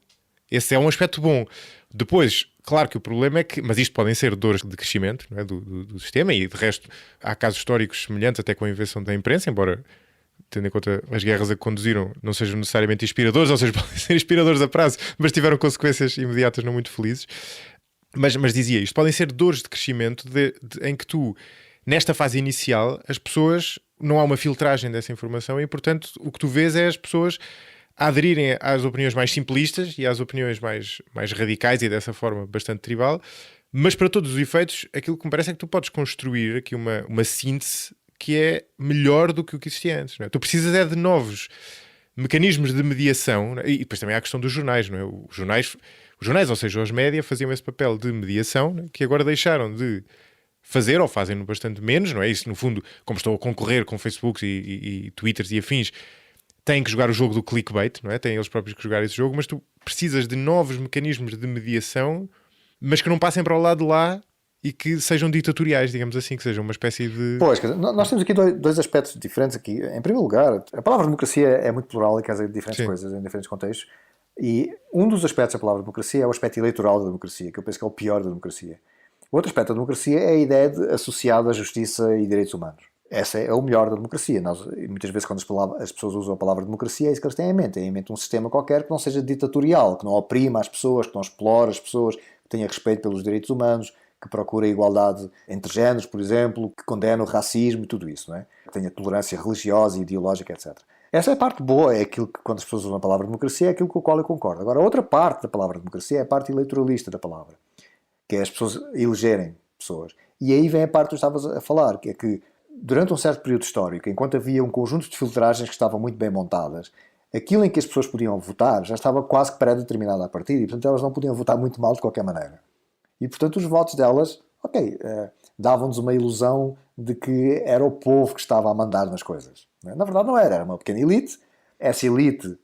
Esse é um aspecto bom. Depois, claro que o problema é que, mas isto podem ser dores de crescimento, não é? do sistema, e de resto há casos históricos semelhantes até com a invenção da imprensa, embora, tendo em conta as guerras a que conduziram, não sejam necessariamente inspiradores, ou seja, podem ser inspiradores a prazo, mas tiveram consequências imediatas não muito felizes. Mas dizia isto, podem ser dores de crescimento em que tu, nesta fase inicial, as pessoas, não há uma filtragem dessa informação e, portanto, o que tu vês é as pessoas a aderirem às opiniões mais simplistas e às opiniões mais radicais e dessa forma bastante tribal, mas para todos os efeitos, aquilo que me parece é que tu podes construir aqui uma síntese que é melhor do que o que existia antes, não é? Tu precisas de novos mecanismos de mediação, não é? E depois também há a questão dos jornais, não é? Os jornais, ou seja, os média, faziam esse papel de mediação, não é? Que agora deixaram de fazer, ou fazem-no bastante menos, não é? Isso, no fundo, como estão a concorrer com Facebook e Twitters e afins, têm que jogar o jogo do clickbait, não é? Têm eles próprios que jogar esse jogo, mas tu precisas de novos mecanismos de mediação, mas que não passem para o lado de lá e que sejam ditatoriais, digamos assim, que sejam uma espécie de... Pois, quer dizer, nós temos aqui dois aspectos diferentes aqui. Em primeiro lugar, a palavra democracia é muito plural e quer dizer diferentes coisas em diferentes contextos. E um dos aspectos da palavra democracia é o aspecto eleitoral da democracia, que eu penso que é o pior da democracia. O outro aspecto da democracia é a ideia associada à justiça e direitos humanos. Essa é o melhor da democracia. Muitas vezes, quando as pessoas usam a palavra democracia, é isso que eles têm em mente. Têm em mente um sistema qualquer que não seja ditatorial, que não oprima as pessoas, que não explore as pessoas, que tenha respeito pelos direitos humanos, que procure a igualdade entre géneros, por exemplo, que condene o racismo e tudo isso, não é? Que tenha tolerância religiosa e ideológica, etc. Essa é a parte boa, é aquilo que, quando as pessoas usam a palavra democracia, é aquilo com o qual eu concordo. Agora, a outra parte da palavra democracia é a parte eleitoralista da palavra, que é as pessoas elegerem pessoas. E aí vem a parte que tu estavas a falar, que é que durante um certo período histórico, enquanto havia um conjunto de filtragens que estavam muito bem montadas, aquilo em que as pessoas podiam votar já estava quase que pré-determinado à partida e, portanto, elas não podiam votar muito mal de qualquer maneira. E, portanto, os votos delas, davam-nos uma ilusão de que era o povo que estava a mandar nas coisas. Na verdade não era uma pequena elite. Essa elite,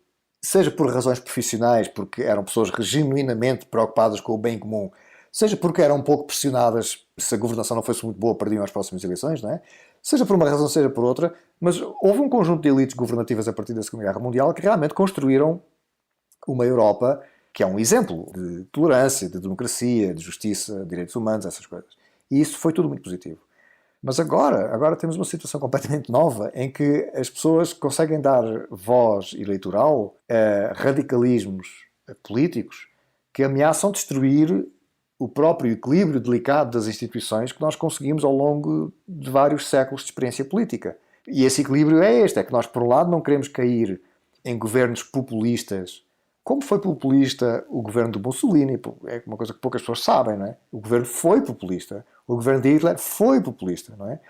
seja por razões profissionais, porque eram pessoas genuinamente preocupadas com o bem comum, seja porque eram um pouco pressionadas, se a governação não fosse muito boa, perdiam as próximas eleições, não é? Seja por uma razão, seja por outra, mas houve um conjunto de elites governativas a partir da Segunda Guerra Mundial que realmente construíram uma Europa que é um exemplo de tolerância, de democracia, de justiça, de direitos humanos, essas coisas. E isso foi tudo muito positivo. Mas agora temos uma situação completamente nova em que as pessoas conseguem dar voz eleitoral a radicalismos políticos que ameaçam destruir o próprio equilíbrio delicado das instituições que nós conseguimos ao longo de vários séculos de experiência política. E esse equilíbrio é este, é que nós, por um lado, não queremos cair em governos populistas, como foi populista o governo de Mussolini, é uma coisa que poucas pessoas sabem, não é? O governo foi populista, o governo de Hitler foi populista, não é?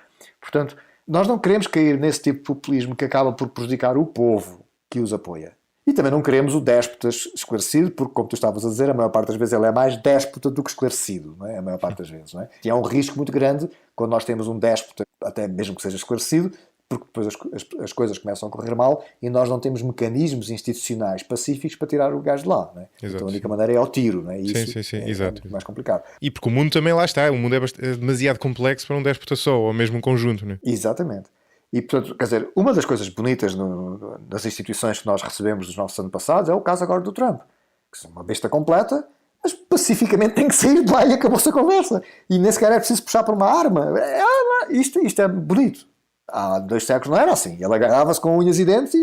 Portanto, nós não queremos cair nesse tipo de populismo que acaba por prejudicar o povo que os apoia. E também não queremos o déspota esclarecido, porque, como tu estavas a dizer, a maior parte das vezes ele é mais déspota do que esclarecido, não é? A maior parte das vezes, não é? E há um risco muito grande quando nós temos um déspota, até mesmo que seja esclarecido, porque depois as coisas começam a correr mal e nós não temos mecanismos institucionais pacíficos para tirar o gajo de lá, não é? Exato, então a única maneira é ao tiro, não é? Isso sim, é exato. muito mais complicado. E porque o mundo também lá está, o mundo é demasiado complexo para um déspota só, ou mesmo um conjunto, não é? Exatamente. E, portanto, quer dizer, uma das coisas bonitas das instituições que nós recebemos dos nossos antepassados é o caso agora do Trump, que é uma besta completa, mas pacificamente tem que sair de lá e acabou-se a conversa. E nem sequer é preciso puxar por uma arma. Isto é bonito. Há 2 séculos não era assim. Ele agarrava-se com unhas e dentes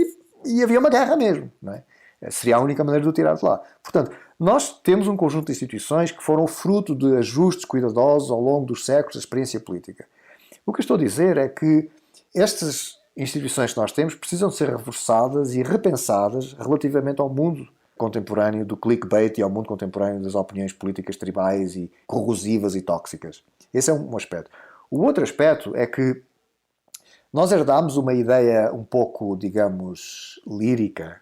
e havia uma guerra mesmo. Não é? Seria a única maneira de o tirar de lá. Portanto, nós temos um conjunto de instituições que foram fruto de ajustes cuidadosos ao longo dos séculos da experiência política. O que eu estou a dizer é que estas instituições que nós temos precisam de ser reforçadas e repensadas relativamente ao mundo contemporâneo do clickbait e ao mundo contemporâneo das opiniões políticas tribais e corrosivas e tóxicas. Esse é um aspecto. O outro aspecto é que nós herdámos uma ideia um pouco, digamos, lírica,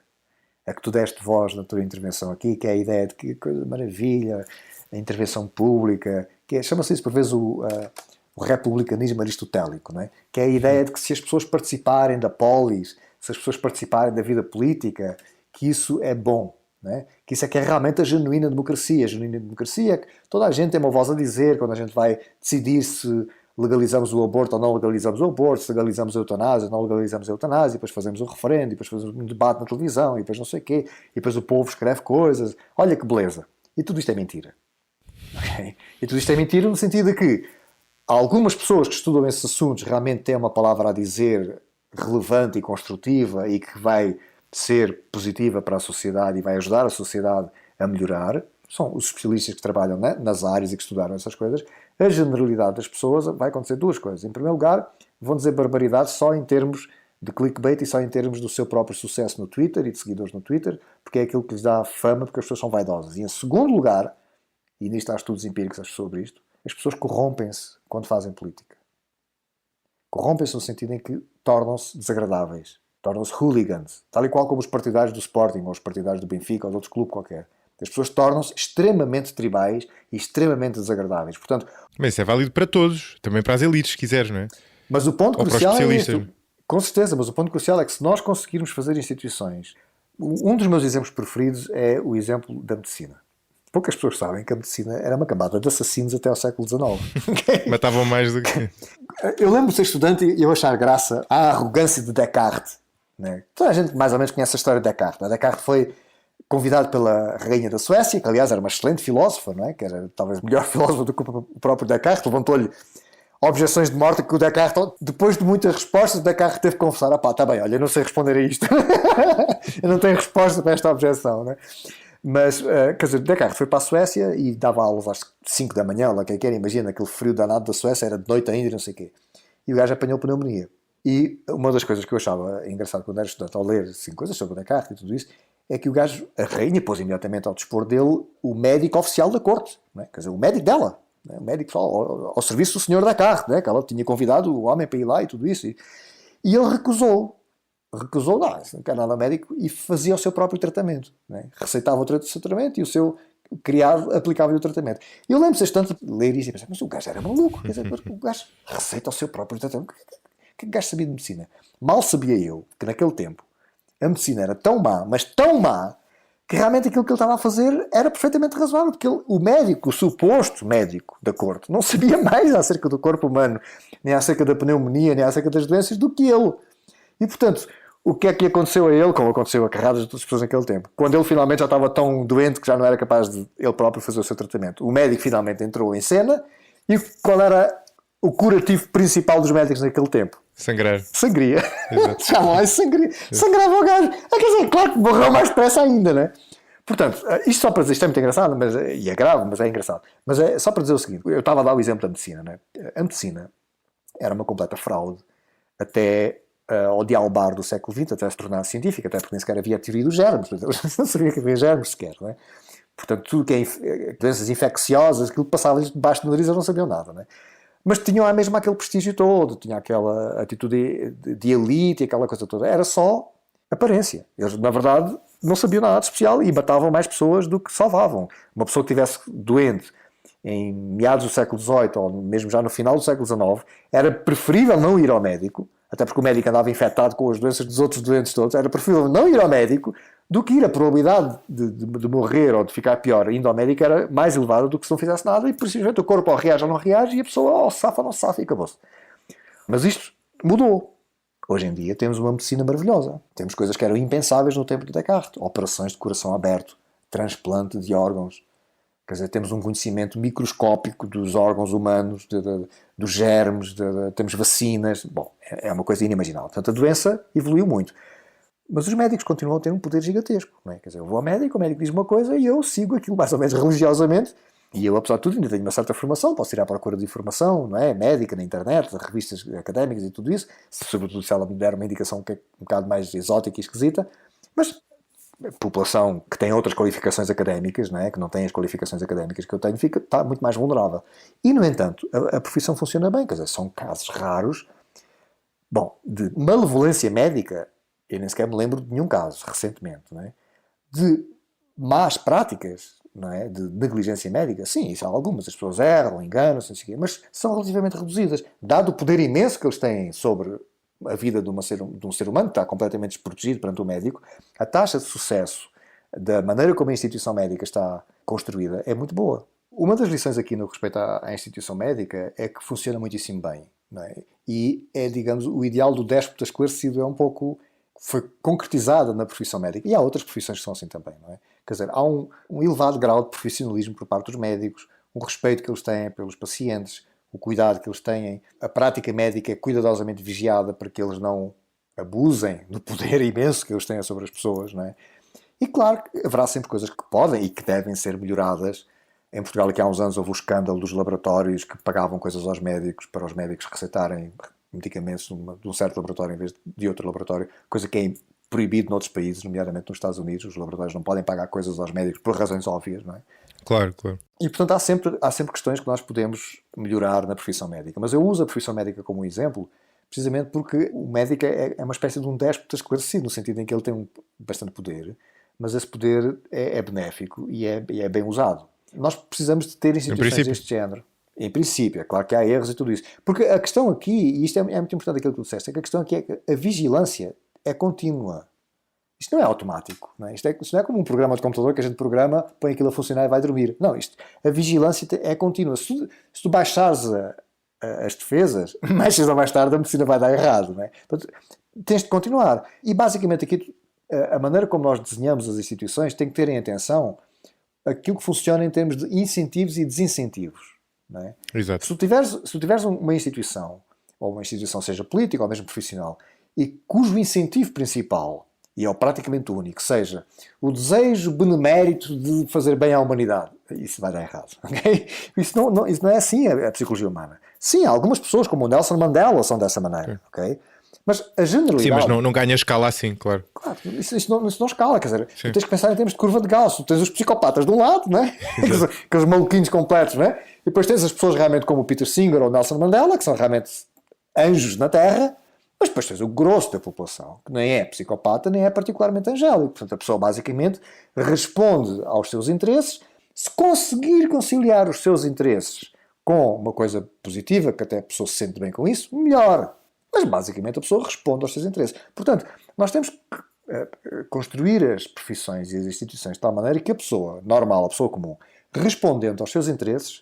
a que tu deste voz na tua intervenção aqui, que é a ideia de que coisa maravilha, a intervenção pública, chama-se isso por vezes o republicanismo aristotélico, não é? Que é a ideia de que se as pessoas participarem da polis, se as pessoas participarem da vida política, que isso é bom, não é? Que isso é que é realmente a genuína democracia. A genuína democracia é que toda a gente tem uma voz a dizer quando a gente vai decidir se legalizamos o aborto ou não legalizamos o aborto, se legalizamos a eutanásia ou não legalizamos a eutanásia, e depois fazemos um referendo, e depois fazemos um debate na televisão, e depois não sei o quê, e depois o povo escreve coisas. Olha que beleza. E tudo isto é mentira. Okay? E tudo isto é mentira no sentido de que algumas pessoas que estudam esses assuntos realmente têm uma palavra a dizer relevante e construtiva e que vai ser positiva para a sociedade e vai ajudar a sociedade a melhorar. São os especialistas que trabalham nas áreas e que estudaram essas coisas. A generalidade das pessoas vai acontecer 2 coisas. Em primeiro lugar, vão dizer barbaridades só em termos de clickbait e só em termos do seu próprio sucesso no Twitter e de seguidores no Twitter, porque é aquilo que lhes dá fama, porque as pessoas são vaidosas. E em segundo lugar, e nisto há estudos empíricos sobre isto, as pessoas corrompem-se quando fazem política. Corrompem-se no sentido em que tornam-se desagradáveis, tornam-se hooligans, tal e qual como os partidários do Sporting, ou os partidários do Benfica, ou de outro clube qualquer. As pessoas tornam-se extremamente tribais e extremamente desagradáveis. Portanto, mas isso é válido para todos, também para as elites, se quiseres, não é? Mas o ponto ou crucial para os é especialistas. isto. Com certeza, mas o ponto crucial é que se nós conseguirmos fazer instituições... Um dos meus exemplos preferidos é o exemplo da medicina. Poucas pessoas sabem que a medicina era uma camada de assassinos até ao século XIX. Matavam mais do que... Eu lembro de ser estudante e eu achar graça à arrogância de Descartes. Né? Toda a gente mais ou menos conhece a história de Descartes. Descartes foi convidado pela rainha da Suécia, que aliás era uma excelente filósofa, não é? Que era talvez melhor filósofa do que o próprio Descartes, levantou-lhe objeções de morte que o Descartes, depois de muitas respostas, o Descartes teve que confessar: está bem, olha, eu não sei responder a isto. Eu não tenho resposta para esta objeção, não é? Mas, quer dizer, Descartes foi para a Suécia e dava aulas às 5 da manhã, lá quem quer, imagina, aquele frio danado da Suécia, era de noite ainda e não sei o quê. E o gajo apanhou pneumonia. E uma das coisas que eu achava engraçado quando era estudante, ao ler assim, coisas sobre o Descartes e tudo isso, é que o gajo, a rainha, pôs imediatamente ao dispor dele o médico oficial da corte, não é? Quer dizer, o médico dela, não é? O médico ao serviço do senhor Descartes, não é? Que ela tinha convidado o homem para ir lá e tudo isso. E ele recusou, não quer nada médico, e fazia o seu próprio tratamento, não é? Receitava o seu tratamento e o seu criado aplicava-lhe o tratamento. Eu lembro-me de tanto ler isso e pensar, mas o gajo era maluco, quer dizer, o gajo receita o seu próprio tratamento. O que o gajo sabia de medicina? Mal sabia eu que naquele tempo a medicina era tão má, mas tão má, que realmente aquilo que ele estava a fazer era perfeitamente razoável, porque o médico, o suposto médico da corte, não sabia mais acerca do corpo humano, nem acerca da pneumonia, nem acerca das doenças do que ele. E, portanto, o que é que aconteceu a ele, como aconteceu a carradas de outras pessoas naquele tempo? Quando ele finalmente já estava tão doente que já não era capaz de ele próprio fazer o seu tratamento, o médico finalmente entrou em cena, e qual era o curativo principal dos médicos naquele tempo? Sangrar. Sangria. Jamais sangria. Sangrava o gajo. Quer dizer, claro que morreu mais depressa ainda, né? Portanto, isto só para dizer, isto é muito engraçado, e é grave, mas é engraçado. Mas é só para dizer o seguinte, eu estava a dar o exemplo da medicina, né? A medicina era uma completa fraude até ao dialbar do século XX, até se tornar científica, até porque nem sequer havia a teoria dos germes, não sabia que havia germes sequer, não é? Portanto, tudo que é doenças infecciosas, aquilo que passava-lhes debaixo do nariz, eles não sabiam nada, não é? Mas tinham à mesma aquele prestígio todo, tinha aquela atitude de elite e aquela coisa toda. Era só aparência. Eles, na verdade, não sabiam nada de especial e matavam mais pessoas do que salvavam. Uma pessoa que estivesse doente em meados do século XVIII ou mesmo já no final do século XIX, era preferível não ir ao médico, até porque o médico andava infectado com as doenças dos outros doentes todos, era preferível não ir ao médico do que ir. A probabilidade de morrer ou de ficar pior indo ao médico era mais elevada do que se não fizesse nada e, precisamente, o corpo ou reage ou não reage e a pessoa ou safa ou não safa e acabou-se. Mas isto mudou. Hoje em dia temos uma medicina maravilhosa. Temos coisas que eram impensáveis no tempo de Descartes. Operações de coração aberto, transplante de órgãos. Quer dizer, temos um conhecimento microscópico dos órgãos humanos, dos germes, temos vacinas. Bom, é uma coisa inimaginável. Portanto, a doença evoluiu muito. Mas os médicos continuam a ter um poder gigantesco. Não é? Quer dizer, eu vou ao médico, o médico diz uma coisa e eu sigo aquilo mais ou menos religiosamente. E eu, apesar de tudo, ainda tenho uma certa formação, posso ir à procura de informação, não é? Médica, na internet, de revistas académicas e tudo isso, sobretudo se ela me der uma indicação que é um bocado mais exótica e esquisita. Mas a população que tem outras qualificações académicas, não é? Que não tem as qualificações académicas que eu tenho, está muito mais vulnerável. E, no entanto, a profissão funciona bem, quer dizer, são casos raros. Bom, de malevolência médica, eu nem sequer me lembro de nenhum caso, recentemente, não é? De más práticas, não é? De negligência médica, sim, isso há algumas, as pessoas erram, enganam-se, não sei o quê, mas são relativamente reduzidas. Dado o poder imenso que eles têm sobre a vida de um ser humano, que está completamente desprotegido perante o médico, a taxa de sucesso da maneira como a instituição médica está construída é muito boa. Uma das lições aqui no respeito à instituição médica é que funciona muitíssimo bem, não é? E é, digamos, o ideal do déspota esclarecido é um pouco... foi concretizada na profissão médica. E há outras profissões que são assim também, não é? Quer dizer, há um elevado grau de profissionalismo por parte dos médicos, o respeito que eles têm pelos pacientes, o cuidado que eles têm, a prática médica é cuidadosamente vigiada para que eles não abusem do poder imenso que eles têm sobre as pessoas, não é? E claro, haverá sempre coisas que podem e que devem ser melhoradas. Em Portugal, aqui há uns anos, houve o escândalo dos laboratórios que pagavam coisas aos médicos para os médicos receitarem medicamentos de um certo laboratório em vez de outro laboratório, coisa que é proibido noutros países, nomeadamente nos Estados Unidos. Os laboratórios não podem pagar coisas aos médicos por razões óbvias, não é? Claro, claro. E, portanto, há sempre questões que nós podemos melhorar na profissão médica. Mas eu uso a profissão médica como exemplo precisamente porque o médico é uma espécie de um déspota esclarecido, no sentido em que ele tem bastante poder, mas esse poder é benéfico e é bem usado. Nós precisamos de ter instituições deste género. Em princípio, é claro que há erros e tudo isso. Porque a questão aqui, e isto é muito importante aquilo que tu disseste, é que a questão aqui é que a vigilância é contínua. Isto não é automático. Não é? Isto não é como um programa de computador que a gente programa, põe aquilo a funcionar e vai dormir. Não, a vigilância é contínua. Se tu baixares as defesas, mais cedo ou mais tarde a medicina vai dar errado. Não é? Portanto, tens de continuar. E basicamente aqui, a maneira como nós desenhamos as instituições tem que ter em atenção aquilo que funciona em termos de incentivos e desincentivos. Não é? Exato. Se tu tiveres uma instituição, ou uma instituição seja política ou mesmo profissional, e cujo incentivo principal, e é praticamente único, seja o desejo benemérito de fazer bem à humanidade, isso vai dar errado. Okay? Isso não é assim a psicologia humana. Sim, algumas pessoas, como o Nelson Mandela, são dessa maneira. Okay? Mas a generalidade... Sim, mas não ganha escala assim, claro. Claro, isso não escala, quer dizer, tu tens que pensar em termos de curva de Gauss. Tu tens os psicopatas de um lado, não é? Aqueles maluquinhos completos, não é? E depois tens as pessoas realmente como o Peter Singer ou o Nelson Mandela, que são realmente anjos na Terra, mas depois tens o grosso da população, que nem é psicopata, nem é particularmente angélico. Portanto, a pessoa basicamente responde aos seus interesses. Se conseguir conciliar os seus interesses com uma coisa positiva, que até a pessoa se sente bem com isso, melhor. Mas basicamente a pessoa responde aos seus interesses. Portanto, nós temos que construir as profissões e as instituições de tal maneira que a pessoa normal, a pessoa comum, respondendo aos seus interesses,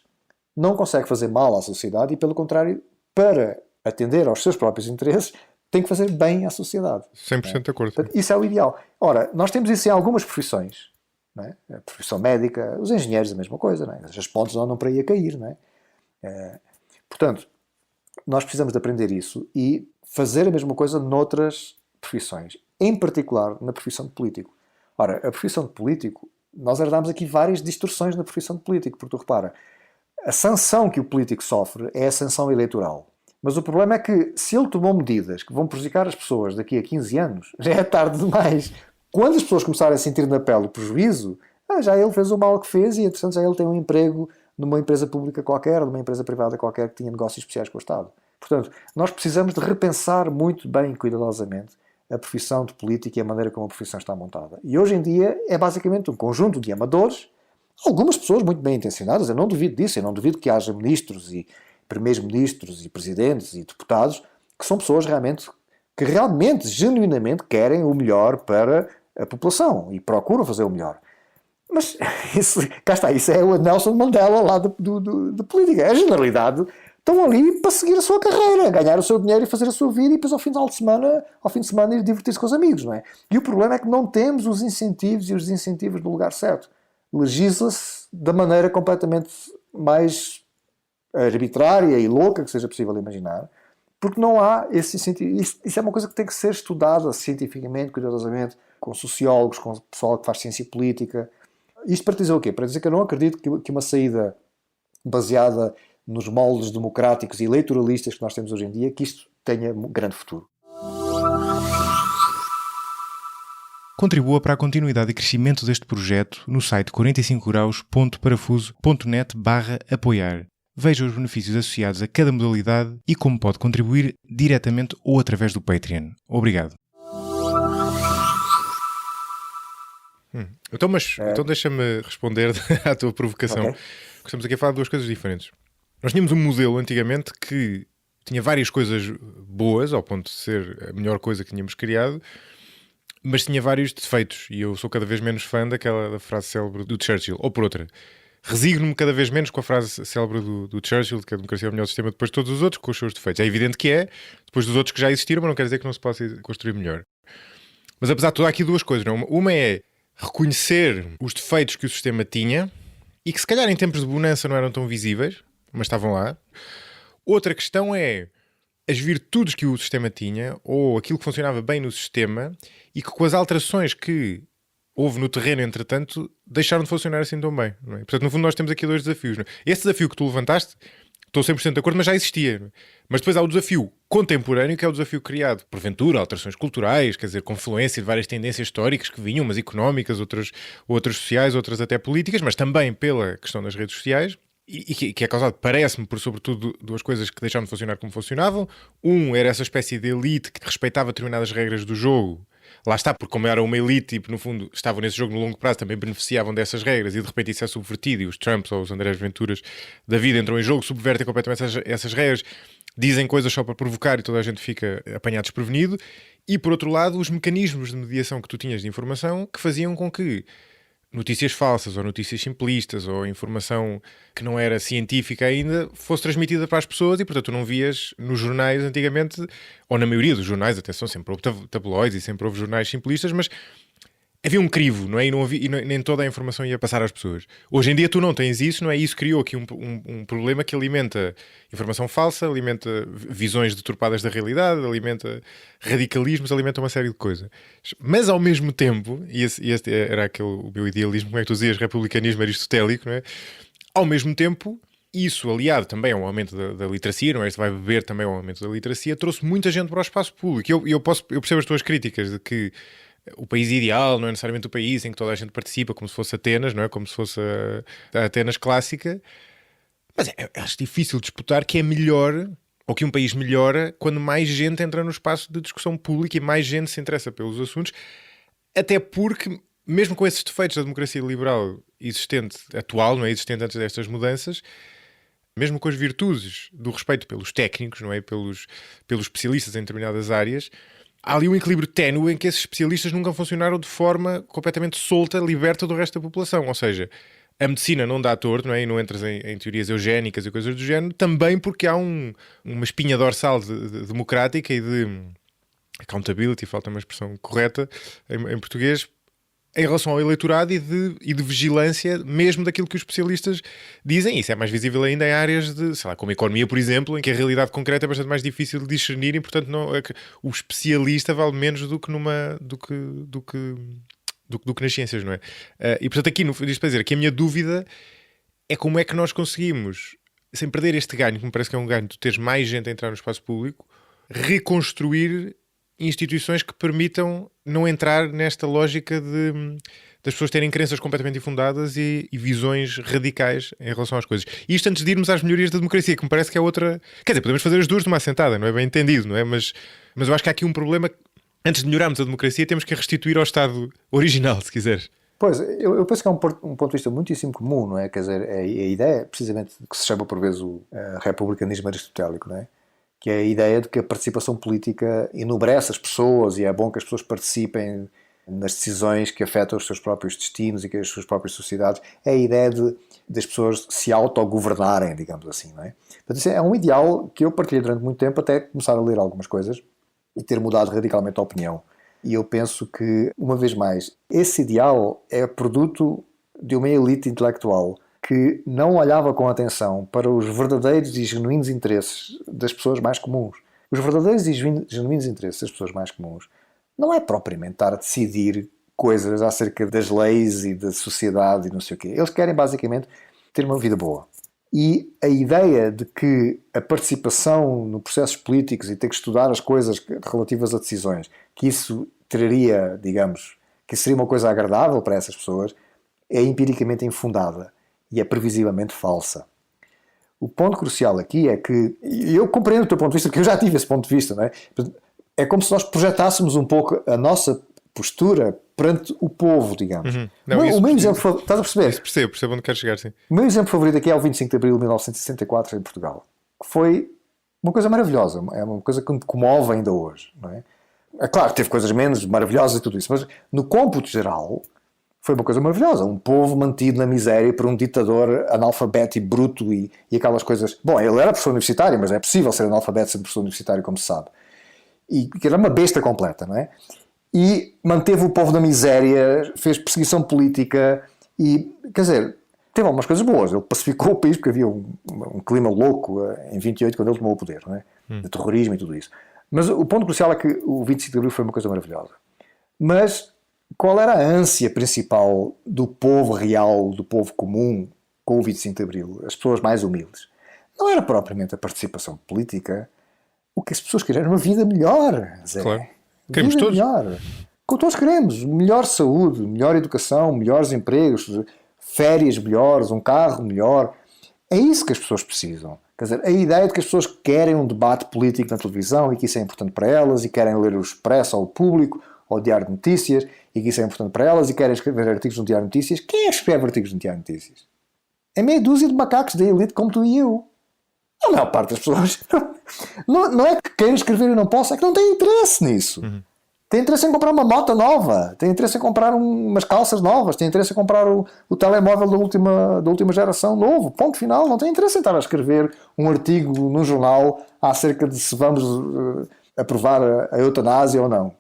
não consegue fazer mal à sociedade e, pelo contrário, para atender aos seus próprios interesses, tem que fazer bem à sociedade. 100% de acordo. Portanto, isso é o ideal. Ora, nós temos isso em algumas profissões. Não é? A profissão médica, os engenheiros, a mesma coisa. Não é? As pontes andam para aí a cair. Não é? Portanto, nós precisamos de aprender isso e fazer a mesma coisa noutras profissões. Em particular, na profissão de político. Ora, a profissão de político, nós herdámos aqui várias distorções na profissão de político, porque tu repara, a sanção que o político sofre é a sanção eleitoral. Mas o problema é que, se ele tomou medidas que vão prejudicar as pessoas daqui a 15 anos, já é tarde demais. Quando as pessoas começarem a sentir na pele o prejuízo, já ele fez o mal que fez e, portanto, já ele tem um emprego numa empresa pública qualquer, numa empresa privada qualquer que tinha negócios especiais com o Estado. Portanto, nós precisamos de repensar muito bem e cuidadosamente a profissão de político e a maneira como a profissão está montada. E hoje em dia é basicamente um conjunto de amadores, algumas pessoas muito bem intencionadas, eu não duvido disso, eu não duvido que haja ministros e primeiros-ministros e presidentes e deputados que são pessoas que realmente, genuinamente querem o melhor para a população e procuram fazer o melhor. Mas cá está, isso é o Nelson Mandela lá de política. É a generalidade. Estão ali para seguir a sua carreira, ganhar o seu dinheiro e fazer a sua vida e depois ao fim de semana ir divertir-se com os amigos, não é? E o problema é que não temos os incentivos e os desincentivos no lugar certo. legisla-se da maneira completamente mais arbitrária e louca que seja possível imaginar, porque não há esse sentido. Isso é uma coisa que tem que ser estudada cientificamente, cuidadosamente, com sociólogos, com pessoal que faz ciência política. Isto para dizer o quê? Para dizer que eu não acredito que uma saída baseada nos moldes democráticos e eleitoralistas que nós temos hoje em dia, que isto tenha grande futuro. Contribua para a continuidade e crescimento deste projeto no site 45graus.parafuso.net/apoiar. Veja os benefícios associados a cada modalidade e como pode contribuir diretamente ou através do Patreon. Obrigado. Então deixa-me responder à tua provocação. Okay. Estamos aqui a falar de duas coisas diferentes. Nós tínhamos um modelo antigamente que tinha várias coisas boas, ao ponto de ser a melhor coisa que tínhamos criado, mas tinha vários defeitos. E eu sou cada vez menos fã da frase célebre do Churchill. Ou por outra, resigno-me cada vez menos com a frase célebre do Churchill, de que a democracia é o melhor sistema depois de todos os outros, com os seus defeitos. É evidente que é, depois dos outros que já existiram, mas não quer dizer que não se possa construir melhor. Mas apesar de tudo, há aqui duas coisas. Não? Uma é reconhecer os defeitos que o sistema tinha e que se calhar em tempos de bonança não eram tão visíveis, mas estavam lá. Outra questão é as virtudes que o sistema tinha, ou aquilo que funcionava bem no sistema, e que com as alterações que houve no terreno, entretanto, deixaram de funcionar assim tão bem. Não é? Portanto, no fundo, nós temos aqui dois desafios. Não é? Esse desafio que tu levantaste, estou 100% de acordo, mas já existia. Não é? Mas depois há o desafio contemporâneo, que é o desafio criado, porventura, alterações culturais, quer dizer, confluência de várias tendências históricas que vinham, umas económicas, outras sociais, outras até políticas, mas também pela questão das redes sociais. E que é causado, parece-me, por sobretudo duas coisas que deixaram de funcionar como funcionavam. Era essa espécie de elite que respeitava determinadas regras do jogo. Lá está, porque como era uma elite e, no fundo, estavam nesse jogo no longo prazo, também beneficiavam dessas regras e de repente isso é subvertido e os Trumps ou os Andrés Venturas da vida entram em jogo, subvertem completamente essas regras, dizem coisas só para provocar e toda a gente fica apanhado desprevenido. E, por outro lado, os mecanismos de mediação que tu tinhas de informação que faziam com que notícias falsas ou notícias simplistas ou informação que não era científica ainda fosse transmitida para as pessoas e portanto tu não vias nos jornais antigamente, ou na maioria dos jornais, atenção, sempre houve tabloides e sempre houve jornais simplistas, mas havia um crivo, não é? E nem toda a informação ia passar às pessoas. Hoje em dia tu não tens isso, não é? Isso criou aqui um problema que alimenta informação falsa, alimenta visões deturpadas da realidade, alimenta radicalismos, alimenta uma série de coisas. Mas ao mesmo tempo, e este era o meu idealismo, como é que tu dizias, republicanismo aristotélico, não é? Ao mesmo tempo, isso aliado também ao aumento da literacia, não é? Isto vai beber também ao aumento da literacia, trouxe muita gente para o espaço público. Eu percebo as tuas críticas de que o país ideal não é necessariamente o país em que toda a gente participa, como se fosse Atenas, não é? Como se fosse a Atenas clássica. Mas acho difícil disputar que é melhor, ou que um país melhora, quando mais gente entra no espaço de discussão pública e mais gente se interessa pelos assuntos. Até porque, mesmo com esses defeitos da democracia liberal existente, atual, não é? Existente antes destas mudanças, mesmo com as virtudes do respeito pelos técnicos, não é? Pelos especialistas em determinadas áreas, há ali um equilíbrio ténue em que esses especialistas nunca funcionaram de forma completamente solta, liberta do resto da população. Ou seja, a medicina não dá torto, não é? E não entras em teorias eugénicas e coisas do género, também porque há uma espinha dorsal de democrática e de accountability, falta uma expressão correta em português, em relação ao eleitorado e de vigilância mesmo daquilo que os especialistas dizem. Isso é mais visível ainda em áreas de, sei lá, como a economia, por exemplo, em que a realidade concreta é bastante mais difícil de discernir e, portanto, o especialista vale menos do que nas ciências, não é? E, portanto, aqui, diz para dizer, que a minha dúvida é como é que nós conseguimos, sem perder este ganho, que me parece que é um ganho de teres mais gente a entrar no espaço público, reconstruir instituições que permitam não entrar nesta lógica das pessoas terem crenças completamente infundadas e visões radicais em relação às coisas. E isto antes de irmos às melhorias da democracia, que me parece que é outra... Quer dizer, podemos fazer as duas de uma assentada, não é bem entendido, não é? Mas eu acho que há aqui um problema. Antes de melhorarmos a democracia, temos que a restituir ao estado original, se quiseres. Pois, eu penso que é um ponto de vista muitíssimo comum, não é? Quer dizer, a ideia, precisamente, que se chama por vezes o republicanismo aristotélico, não é? Que é a ideia de que a participação política enobrece as pessoas e é bom que as pessoas participem nas decisões que afetam os seus próprios destinos e que as suas próprias sociedades. É a ideia das pessoas se autogovernarem, digamos assim, não é? Portanto, isso é um ideal que eu partilhei durante muito tempo até começar a ler algumas coisas e ter mudado radicalmente a opinião. E eu penso que, uma vez mais, esse ideal é produto de uma elite intelectual que não olhava com atenção para os verdadeiros e genuínos interesses das pessoas mais comuns. Os verdadeiros e genuínos interesses das pessoas mais comuns não é propriamente estar a decidir coisas acerca das leis e da sociedade e não sei o quê. Eles querem basicamente ter uma vida boa. E a ideia de que a participação no processos políticos e ter que estudar as coisas relativas a decisões, que isso traria, digamos, que seria uma coisa agradável para essas pessoas, é empiricamente infundada e é previsivelmente falsa. O ponto crucial aqui é que, e eu compreendo o teu ponto de vista, porque eu já tive esse ponto de vista, não é? É como se nós projetássemos um pouco a nossa postura perante o povo, digamos. Não, o meu exemplo, estás a perceber? Percebo onde queres chegar, sim. O meu exemplo favorito aqui é o 25 de Abril de 1964 em Portugal, que foi uma coisa maravilhosa, é uma coisa que me comove ainda hoje, não é? É claro, teve coisas menos maravilhosas e tudo isso, mas no cômputo geral foi uma coisa maravilhosa. Um povo mantido na miséria por um ditador analfabeto e bruto e aquelas coisas. Bom, ele era professor universitário, mas é possível ser analfabeto sendo professor universitário, como se sabe. E que era uma besta completa, não é? E manteve o povo na miséria, fez perseguição política e, quer dizer, teve algumas coisas boas. Ele pacificou o país porque havia um clima louco em 28 quando ele tomou o poder, não é? De terrorismo e tudo isso. Mas o ponto crucial é que o 25 de Abril foi uma coisa maravilhosa. Mas qual era a ânsia principal do povo real, do povo comum, com o 25 de Abril? As pessoas mais humildes. Não era propriamente a participação política. O que as pessoas queriam era uma vida melhor. Zé. Claro. Queremos vida todos. Melhor. Como todos queremos. Melhor saúde, melhor educação, melhores empregos, férias melhores, um carro melhor. É isso que as pessoas precisam. Quer dizer, a ideia de que as pessoas querem um debate político na televisão e que isso é importante para elas e querem ler o Expresso ou o Público ou o Diário de Notícias e que isso é importante para elas e querem escrever artigos no Diário de Notícias. Quem é que escreve artigos no Diário de Notícias? É meia dúzia de macacos da elite como tu e eu. A maior parte das pessoas não é que queiram escrever e não possam, é que não têm interesse nisso. Tem interesse em comprar uma moto nova, tem interesse em comprar umas calças novas, tem interesse em comprar o telemóvel da última geração novo. Ponto final. Não tem interesse em estar a escrever um artigo num jornal acerca de se vamos aprovar a eutanásia ou não.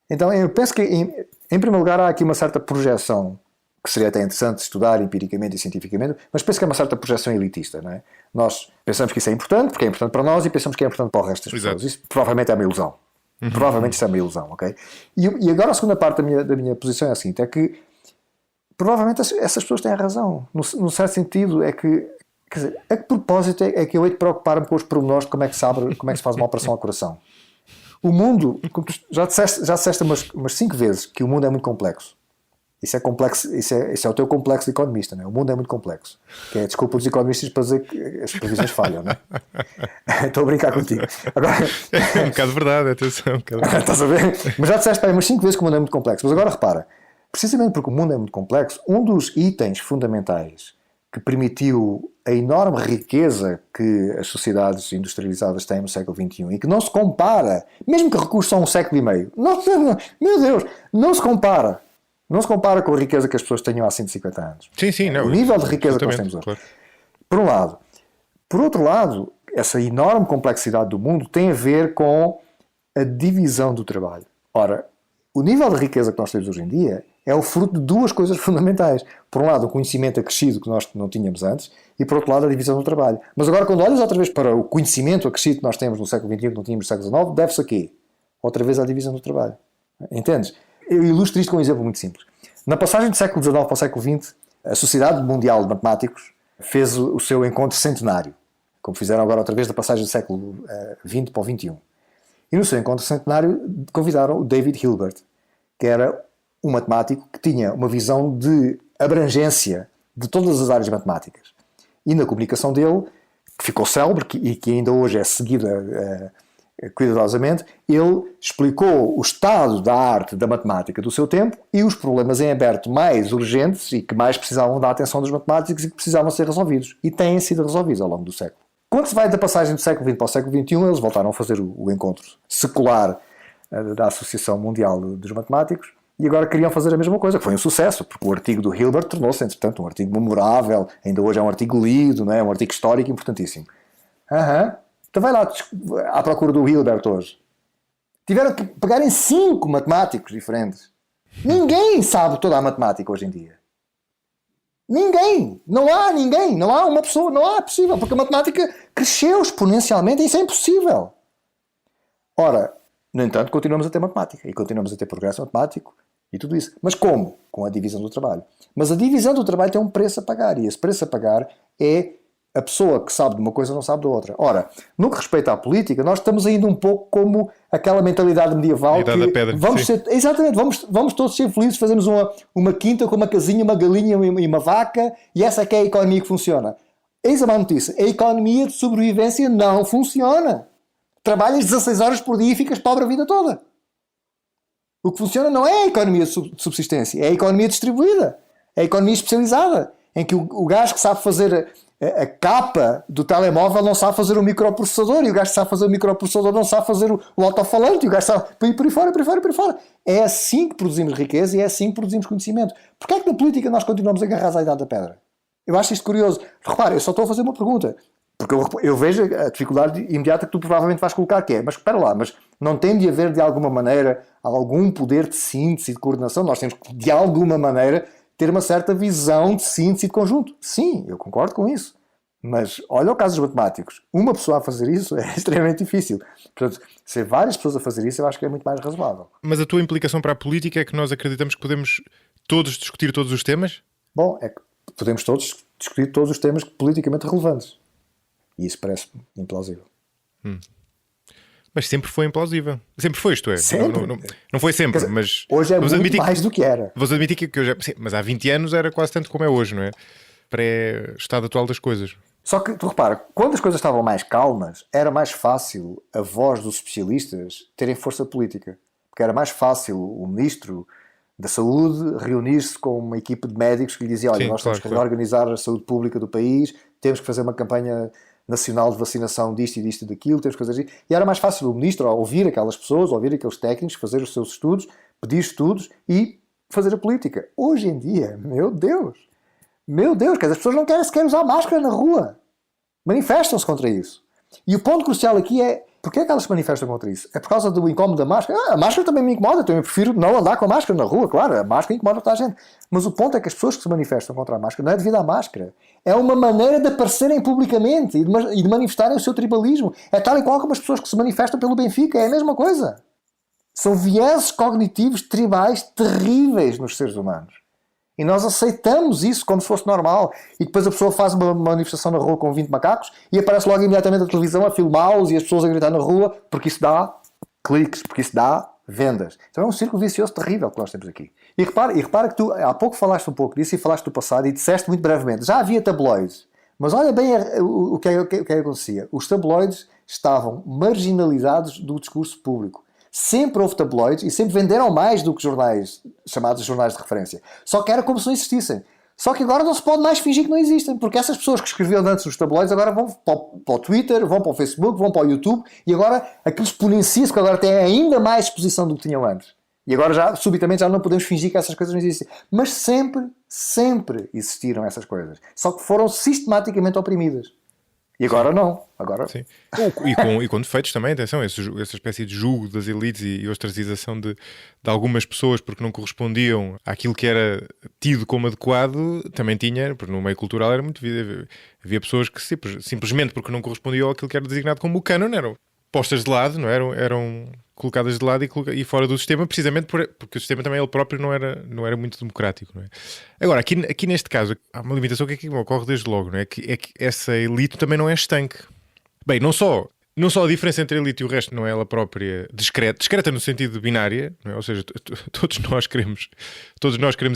Então eu penso que, em primeiro lugar, há aqui uma certa projeção que seria até interessante estudar empiricamente e cientificamente, mas penso que é uma certa projeção elitista, não é? Nós pensamos que isso é importante, porque é importante para nós, e pensamos que é importante para o resto das pessoas. Isso provavelmente é uma ilusão. Provavelmente isso é uma ilusão, ok? E agora a segunda parte da minha posição é a seguinte, é que provavelmente essas pessoas têm razão. No certo sentido é que, quer dizer, a que propósito é que eu hei de preocupar-me com os pormenores de como é que se faz uma operação ao coração? O mundo, já disseste umas 5 vezes que o mundo é muito complexo. Isso é complexo, isso é o teu complexo de economista, não é? O mundo é muito complexo. Que é desculpa dos economistas para dizer que as previsões falham, não é? Estou a brincar contigo. Agora, É um bocado verdade, atenção. estás a ver? Mas já disseste para aí umas 5 vezes que o mundo é muito complexo. Mas agora repara, precisamente porque o mundo é muito complexo, um dos itens fundamentais que permitiu a enorme riqueza que as sociedades industrializadas têm no século XXI e que não se compara, mesmo que recursos só um século e meio, meu Deus, não se compara. Não se compara com a riqueza que as pessoas tinham há 150 anos. Sim, não. O nível de riqueza que nós temos hoje. Claro. Por um lado. Por outro lado, essa enorme complexidade do mundo tem a ver com a divisão do trabalho. Ora, o nível de riqueza que nós temos hoje em dia é o fruto de duas coisas fundamentais. Por um lado, o conhecimento acrescido que nós não tínhamos antes e, por outro lado, a divisão do trabalho. Mas agora, quando olhas outra vez para o conhecimento acrescido que nós temos no século XXI que não tínhamos no século XIX, deve-se a quê? Outra vez à divisão do trabalho. Entendes? Eu ilustro isto com um exemplo muito simples. Na passagem do século XIX para o século XX, a Sociedade Mundial de Matemáticos fez o seu encontro centenário, como fizeram agora outra vez da passagem do século XX para o XXI. E no seu encontro centenário convidaram o David Hilbert, que era um matemático que tinha uma visão de abrangência de todas as áreas matemáticas. E na comunicação dele, que ficou célebre e que ainda hoje é seguida cuidadosamente, ele explicou o estado da arte da matemática do seu tempo e os problemas em aberto mais urgentes e que mais precisavam da atenção dos matemáticos e que precisavam ser resolvidos. E têm sido resolvidos ao longo do século. Quando se vai da passagem do século XX para o século XXI, eles voltaram a fazer o encontro secular da Associação Mundial dos Matemáticos e agora queriam fazer a mesma coisa, que foi um sucesso, porque o artigo do Hilbert tornou-se, entretanto, um artigo memorável, ainda hoje é um artigo lido, não é? Um artigo histórico importantíssimo. Então vai lá à procura do Hilbert hoje. Tiveram que pegar em 5 matemáticos diferentes. Ninguém sabe toda a matemática hoje em dia. Ninguém. Não há ninguém. Não há uma pessoa. Não há possível. Porque a matemática cresceu exponencialmente e isso é impossível. Ora, no entanto, continuamos a ter matemática. E continuamos a ter progresso matemático e tudo isso. Mas como? Com a divisão do trabalho. Mas a divisão do trabalho tem um preço a pagar. E esse preço a pagar é a pessoa que sabe de uma coisa não sabe da outra. Ora, no que respeita à política, nós estamos ainda um pouco como aquela mentalidade medieval a idade da pedra, vamos ser, exatamente, vamos todos ser felizes, fazemos uma quinta com uma casinha, uma galinha e uma vaca, e essa é que é a economia que funciona. Eis a má notícia. A economia de sobrevivência não funciona. Trabalhas 16 horas por dia e ficas pobre a vida toda. O que funciona não é a economia de subsistência, é a economia distribuída, é a economia especializada, em que o gajo que sabe fazer a capa do telemóvel não sabe fazer o microprocessador, e o gajo que sabe fazer o microprocessador não sabe fazer o alto-falante, e o gajo sabe por aí fora. É assim que produzimos riqueza e é assim que produzimos conhecimento. Porquê é que na política nós continuamos agarrados à idade da pedra? Eu acho isto curioso. Repara, eu só estou a fazer uma pergunta, porque eu vejo a dificuldade imediata que tu provavelmente vais colocar, que é, mas espera lá, mas não tem de haver de alguma maneira algum poder de síntese e de coordenação? Nós temos que, de alguma maneira, ter uma certa visão de síntese e de conjunto. Sim, eu concordo com isso. Mas olha o caso dos matemáticos. Uma pessoa a fazer isso é extremamente difícil. Portanto, ser várias pessoas a fazer isso eu acho que é muito mais razoável. Mas a tua implicação para a política é que nós acreditamos que podemos todos discutir todos os temas? Bom, é que podemos todos discutir todos os temas politicamente relevantes. E isso parece-me implausível. Mas sempre foi implausível. Sempre foi, isto é. Sempre. Não foi sempre, Dizer, mas... hoje é muito mais do que era. Vou admitir que eu já... Sim, mas há 20 anos era quase tanto como é hoje, não é? Pré-estado atual das coisas. Só que, tu repara, quando as coisas estavam mais calmas, era mais fácil a voz dos especialistas terem força política. Porque era mais fácil o ministro da Saúde reunir-se com uma equipe de médicos que lhe dizia, olha, nós temos que reorganizar a saúde pública do país, temos que fazer uma campanha nacional de vacinação disto e disto e daquilo, temos que fazer isto. E era mais fácil o ministro ouvir aquelas pessoas, ouvir aqueles técnicos, fazer os seus estudos, pedir estudos e fazer a política. Hoje em dia, meu Deus, quer dizer, as pessoas não querem sequer usar máscara na rua. Manifestam-se contra isso. E o ponto crucial aqui é, porquê é que elas se manifestam contra isso? É por causa do incómodo da máscara? A máscara também me incomoda, então eu prefiro não andar com a máscara na rua, claro, a máscara incomoda toda a gente. Mas o ponto é que as pessoas que se manifestam contra a máscara não é devido à máscara. É uma maneira de aparecerem publicamente e de manifestarem o seu tribalismo. É tal e qual como as pessoas que se manifestam pelo Benfica, é a mesma coisa. São vieses cognitivos tribais terríveis nos seres humanos. E nós aceitamos isso como se fosse normal. E depois a pessoa faz uma manifestação na rua com 20 macacos e aparece logo imediatamente a televisão a filmá-los e as pessoas a gritar na rua porque isso dá cliques, porque isso dá vendas. Então é um círculo vicioso terrível que nós temos aqui. E repara que tu há pouco falaste um pouco disso e falaste do passado e disseste muito brevemente, já havia tabloides. Mas olha bem o que é que acontecia. Os tabloides estavam marginalizados do discurso público. Sempre houve tabloides e sempre venderam mais do que jornais, chamados jornais de referência. Só que era como se não existissem. Só que agora não se pode mais fingir que não existem, porque essas pessoas que escreviam antes os tabloides agora vão para o Twitter, vão para o Facebook, vão para o YouTube e agora aquilo exponencia-se que agora têm ainda mais exposição do que tinham antes. E agora já, subitamente, já não podemos fingir que essas coisas não existem. Mas sempre existiram essas coisas. Só que foram sistematicamente oprimidas. E agora não. Agora... Sim. E com defeitos também, atenção, essa espécie de julgo das elites e ostracização de algumas pessoas porque não correspondiam àquilo que era tido como adequado, também tinha, porque no meio cultural era muito... Havia pessoas que simplesmente porque não correspondiam àquilo que era designado como o cânon, eram postas de lado, não eram colocadas de lado e fora do sistema, precisamente porque o sistema também ele próprio não era muito democrático, não é? Agora, aqui neste caso, há uma limitação que aqui me ocorre desde logo, não é? Que essa elite também não é estanque. Bem, não só a diferença entre a elite e o resto não é ela própria discreta no sentido de binária, não é? Ou seja, todos nós queremos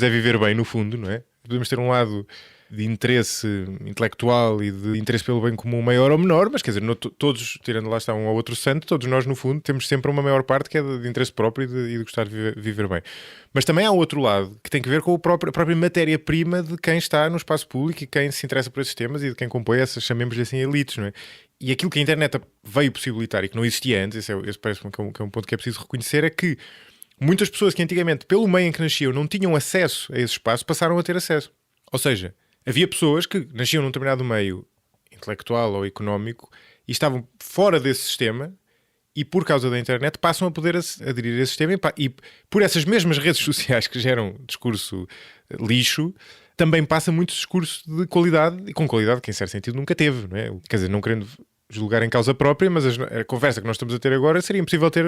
é viver bem no fundo, não é? Podemos ter um lado de interesse intelectual e de interesse pelo bem comum maior ou menor, mas quer dizer, todos, tirando lá está um ou outro santo, todos nós no fundo temos sempre uma maior parte que é de interesse próprio e de gostar de viver bem. Mas também há outro lado que tem que ver com a própria matéria-prima de quem está no espaço público e quem se interessa por esses temas e de quem compõe essas, chamemos-lhe assim, elites, não é? E aquilo que a internet veio possibilitar e que não existia antes, esse parece-me que é um ponto que é preciso reconhecer, é que muitas pessoas que antigamente, pelo meio em que nasciam, não tinham acesso a esse espaço, passaram a ter acesso. Ou seja, havia pessoas que nasciam num determinado meio intelectual ou económico e estavam fora desse sistema e por causa da internet passam a poder aderir a esse sistema e por essas mesmas redes sociais que geram discurso lixo, também passa muito discurso de qualidade, e com qualidade que em certo sentido nunca teve, não é? Quer dizer, não querendo julgar em causa própria, mas a conversa que nós estamos a ter agora seria impossível ter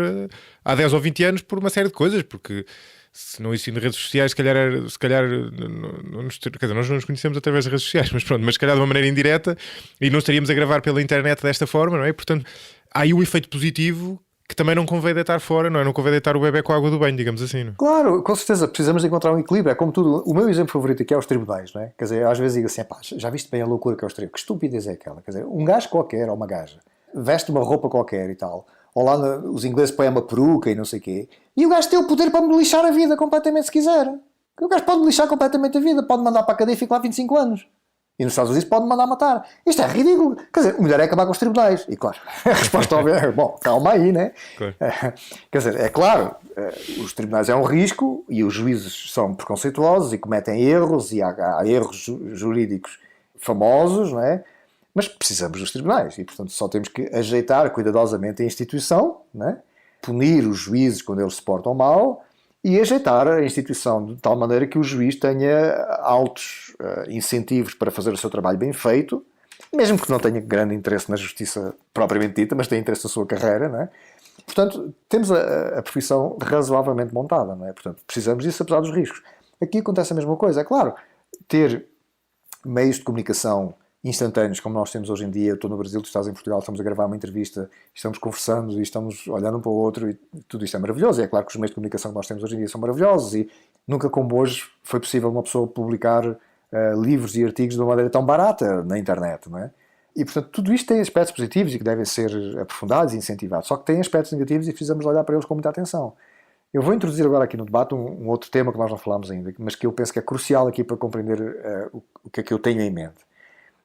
há 10 ou 20 anos por uma série de coisas, porque se não existiam redes sociais, se calhar quer dizer, nós não nos conhecemos através das redes sociais, mas pronto, mas se calhar de uma maneira indireta, e não estaríamos a gravar pela internet desta forma, não é? Portanto, há aí o efeito positivo que também não convém deitar fora, não é? Não convém deitar o bebé com a água do banho, digamos assim, não é? Claro, com certeza, precisamos de encontrar um equilíbrio. É como tudo. O meu exemplo favorito aqui é os tribunais, não é? Quer dizer, às vezes digo assim, pá, já viste bem a loucura que é os tribunais? Que estupidez é aquela? Quer dizer, um gajo qualquer ou uma gaja veste uma roupa qualquer e tal, ou lá os ingleses põem uma peruca e não sei o quê, e o gajo tem o poder para me lixar a vida completamente se quiser. O gajo pode me lixar completamente a vida, pode mandar para a cadeia e ficar lá 25 anos. E nos Estados Unidos pode mandar matar. Isto é ridículo. Quer dizer, o melhor é acabar com os tribunais. E claro, a resposta óbvia é, bom, calma aí, né? Claro. Quer dizer, é claro, os tribunais é um risco e os juízes são preconceituosos e cometem erros e há erros jurídicos famosos, não é? Mas precisamos dos tribunais e, portanto, só temos que ajeitar cuidadosamente a instituição, não é? Punir os juízes quando eles se portam mal e ajeitar a instituição de tal maneira que o juiz tenha altos incentivos para fazer o seu trabalho bem feito, mesmo que não tenha grande interesse na justiça propriamente dita, mas tenha interesse na sua carreira, não é? Portanto, temos a profissão razoavelmente montada, não é? Portanto, precisamos disso apesar dos riscos. Aqui acontece a mesma coisa, é claro, ter meios de comunicação instantâneos como nós temos hoje em dia. Eu estou no Brasil, tu estás em Portugal, estamos a gravar uma entrevista, estamos conversando e estamos olhando um para o outro e tudo isto é maravilhoso. E é claro que os meios de comunicação que nós temos hoje em dia são maravilhosos e nunca como hoje foi possível uma pessoa publicar livros e artigos de uma maneira tão barata na internet, não é? E portanto tudo isto tem aspectos positivos e que devem ser aprofundados e incentivados, só que tem aspectos negativos e precisamos olhar para eles com muita atenção. Eu vou introduzir agora aqui no debate um outro tema que nós não falámos ainda, mas que eu penso que é crucial aqui para compreender o que é que eu tenho em mente.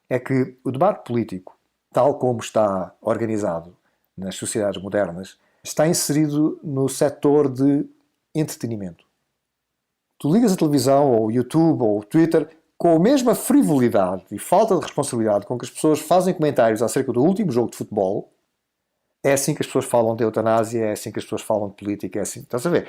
É que o debate político, tal como está organizado nas sociedades modernas, está inserido no setor de entretenimento. Tu ligas a televisão, ou o YouTube, ou o Twitter, com a mesma frivolidade e falta de responsabilidade com que as pessoas fazem comentários acerca do último jogo de futebol. É assim que as pessoas falam de eutanásia, é assim que as pessoas falam de política, é assim. Estás a ver?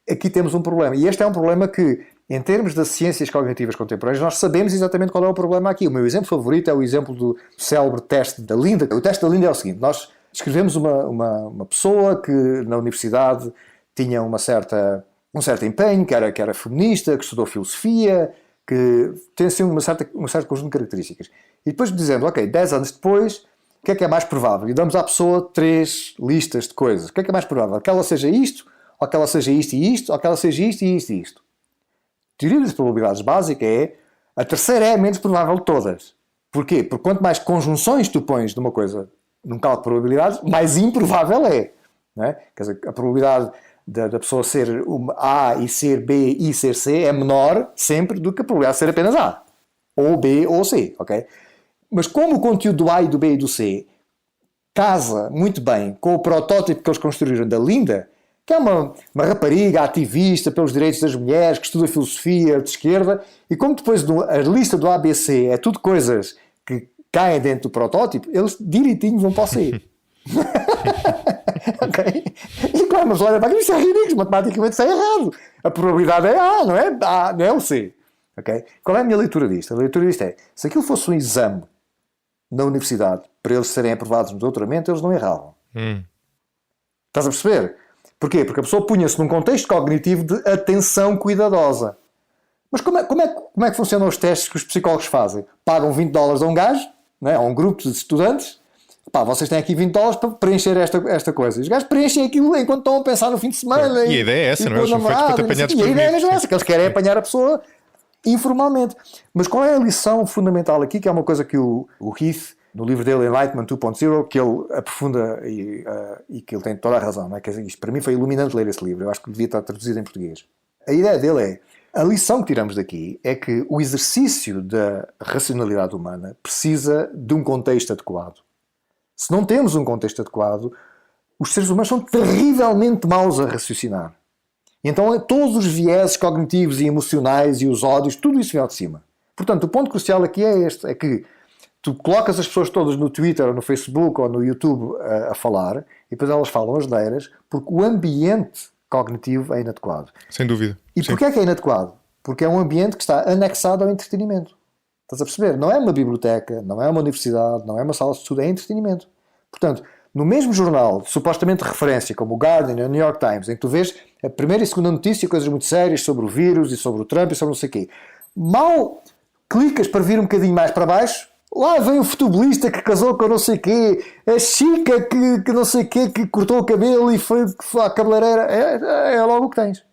Aqui temos um problema. E este é um problema que, em termos das ciências cognitivas contemporâneas, nós sabemos exatamente qual é o problema aqui. O meu exemplo favorito é o exemplo do célebre teste da Linda. O teste da Linda é o seguinte: nós descrevemos uma pessoa que na universidade tinha um certo empenho, que era feminista, que estudou filosofia, que tem assim um certo conjunto de características. E depois dizendo, ok, 10 anos depois, o que é mais provável? E damos à pessoa 3 listas de coisas. O que é mais provável? Que ela seja isto, ou que ela seja isto e isto, ou que ela seja isto e isto e isto. A teoria das probabilidades básica é a terceira é a menos provável de todas. Porquê? Porque quanto mais conjunções tu pões de uma coisa num cálculo de probabilidades, mais improvável é. Não é? Quer dizer, a probabilidade da pessoa ser A e ser B e ser C é menor sempre do que a probabilidade de ser apenas A. Ou B ou C. Okay? Mas como o conteúdo do A e do B e do C casa muito bem com o protótipo que eles construíram da Linda, que é uma rapariga ativista pelos direitos das mulheres, que estuda filosofia de esquerda, e como depois a lista do ABC é tudo coisas que caem dentro do protótipo, eles direitinho vão para o C. Okay? E claro, mas olha, isso é ridículo, matematicamente isso é errado. A probabilidade é A, não é? A, não é o C. Okay? Qual é a minha leitura disto? A leitura disto é, se aquilo fosse um exame na universidade para eles serem aprovados no doutoramento, eles não erravam. Estás a perceber? Porquê? Porque a pessoa punha-se num contexto cognitivo de atenção cuidadosa. Mas como é que funcionam os testes que os psicólogos fazem? Pagam $20 a um gajo, não é? A um grupo de estudantes. Pá, vocês têm aqui $20 para preencher esta coisa. E os gajos preenchem aquilo enquanto estão a pensar no fim de semana. E a ideia é essa, não é? Eles são feitos para te apanhar desprevenido. E a ideia é mesmo essa, que eles querem apanhar a pessoa informalmente. Mas qual é a lição fundamental aqui, que é uma coisa que o Heath, no livro dele Enlightenment 2.0, que ele aprofunda e que ele tem toda a razão, não é? Quer dizer, isto para mim foi iluminante ler esse livro, eu acho que devia estar traduzido em português. A ideia dele é, a lição que tiramos daqui é que o exercício da racionalidade humana precisa de um contexto adequado. Se não temos um contexto adequado, os seres humanos são terrivelmente maus a raciocinar. Então todos os vieses cognitivos e emocionais e os ódios, tudo isso vem ao de cima. Portanto, o ponto crucial aqui é este, é que tu colocas as pessoas todas no Twitter, ou no Facebook, ou no YouTube a falar, depois elas falam as neiras porque o ambiente cognitivo é inadequado. Sem dúvida. E porquê é que é inadequado? Porque é um ambiente que está anexado ao entretenimento. Estás a perceber? Não é uma biblioteca, não é uma universidade, não é uma sala de estudo, é entretenimento. Portanto, no mesmo jornal, supostamente de referência, como o Guardian e o New York Times, em que tu vês a primeira e segunda notícia, coisas muito sérias sobre o vírus e sobre o Trump e sobre não sei o quê. Mal clicas para vir um bocadinho mais para baixo, lá vem o futebolista que casou com não sei o quê, a chica que não sei o quê, que cortou o cabelo e foi à cabeleireira. É logo o que tens.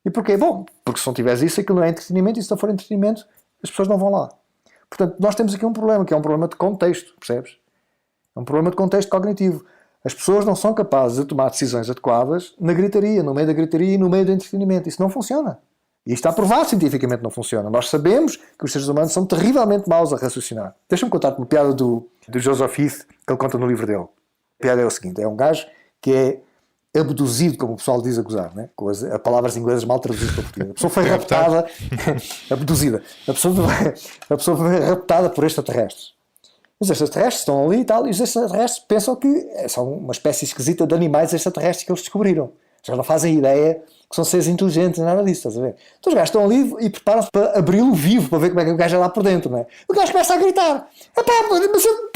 E porquê? Bom, porque se não tiveres isso, aquilo não é entretenimento, e se não for entretenimento, as pessoas não vão lá. Portanto, nós temos aqui um problema, que é um problema de contexto, percebes? É um problema de contexto cognitivo. As pessoas não são capazes de tomar decisões adequadas na gritaria, no meio da gritaria e no meio do entretenimento. Isso não funciona. E isto está provado cientificamente não funciona. Nós sabemos que os seres humanos são terrivelmente maus a raciocinar. Deixa-me contar-te uma piada do Joseph Heath, que ele conta no livro dele. A piada é o seguinte, é um gajo que é abduzido, como o pessoal diz a gozar, né? Com as palavras inglesas mal traduzidas para português. A pessoa foi raptada, abduzida. A pessoa foi raptada por extraterrestres. Os extraterrestres estão ali e tal, e os extraterrestres pensam que são uma espécie esquisita de animais extraterrestres que eles descobriram. Já não fazem ideia que são seres inteligentes, nada disso, estás a ver? Então os gajos estão ali e preparam-se para abri-lo vivo, para ver como é que o gajo é lá por dentro, não é? O gajo começa a gritar: epá, mas o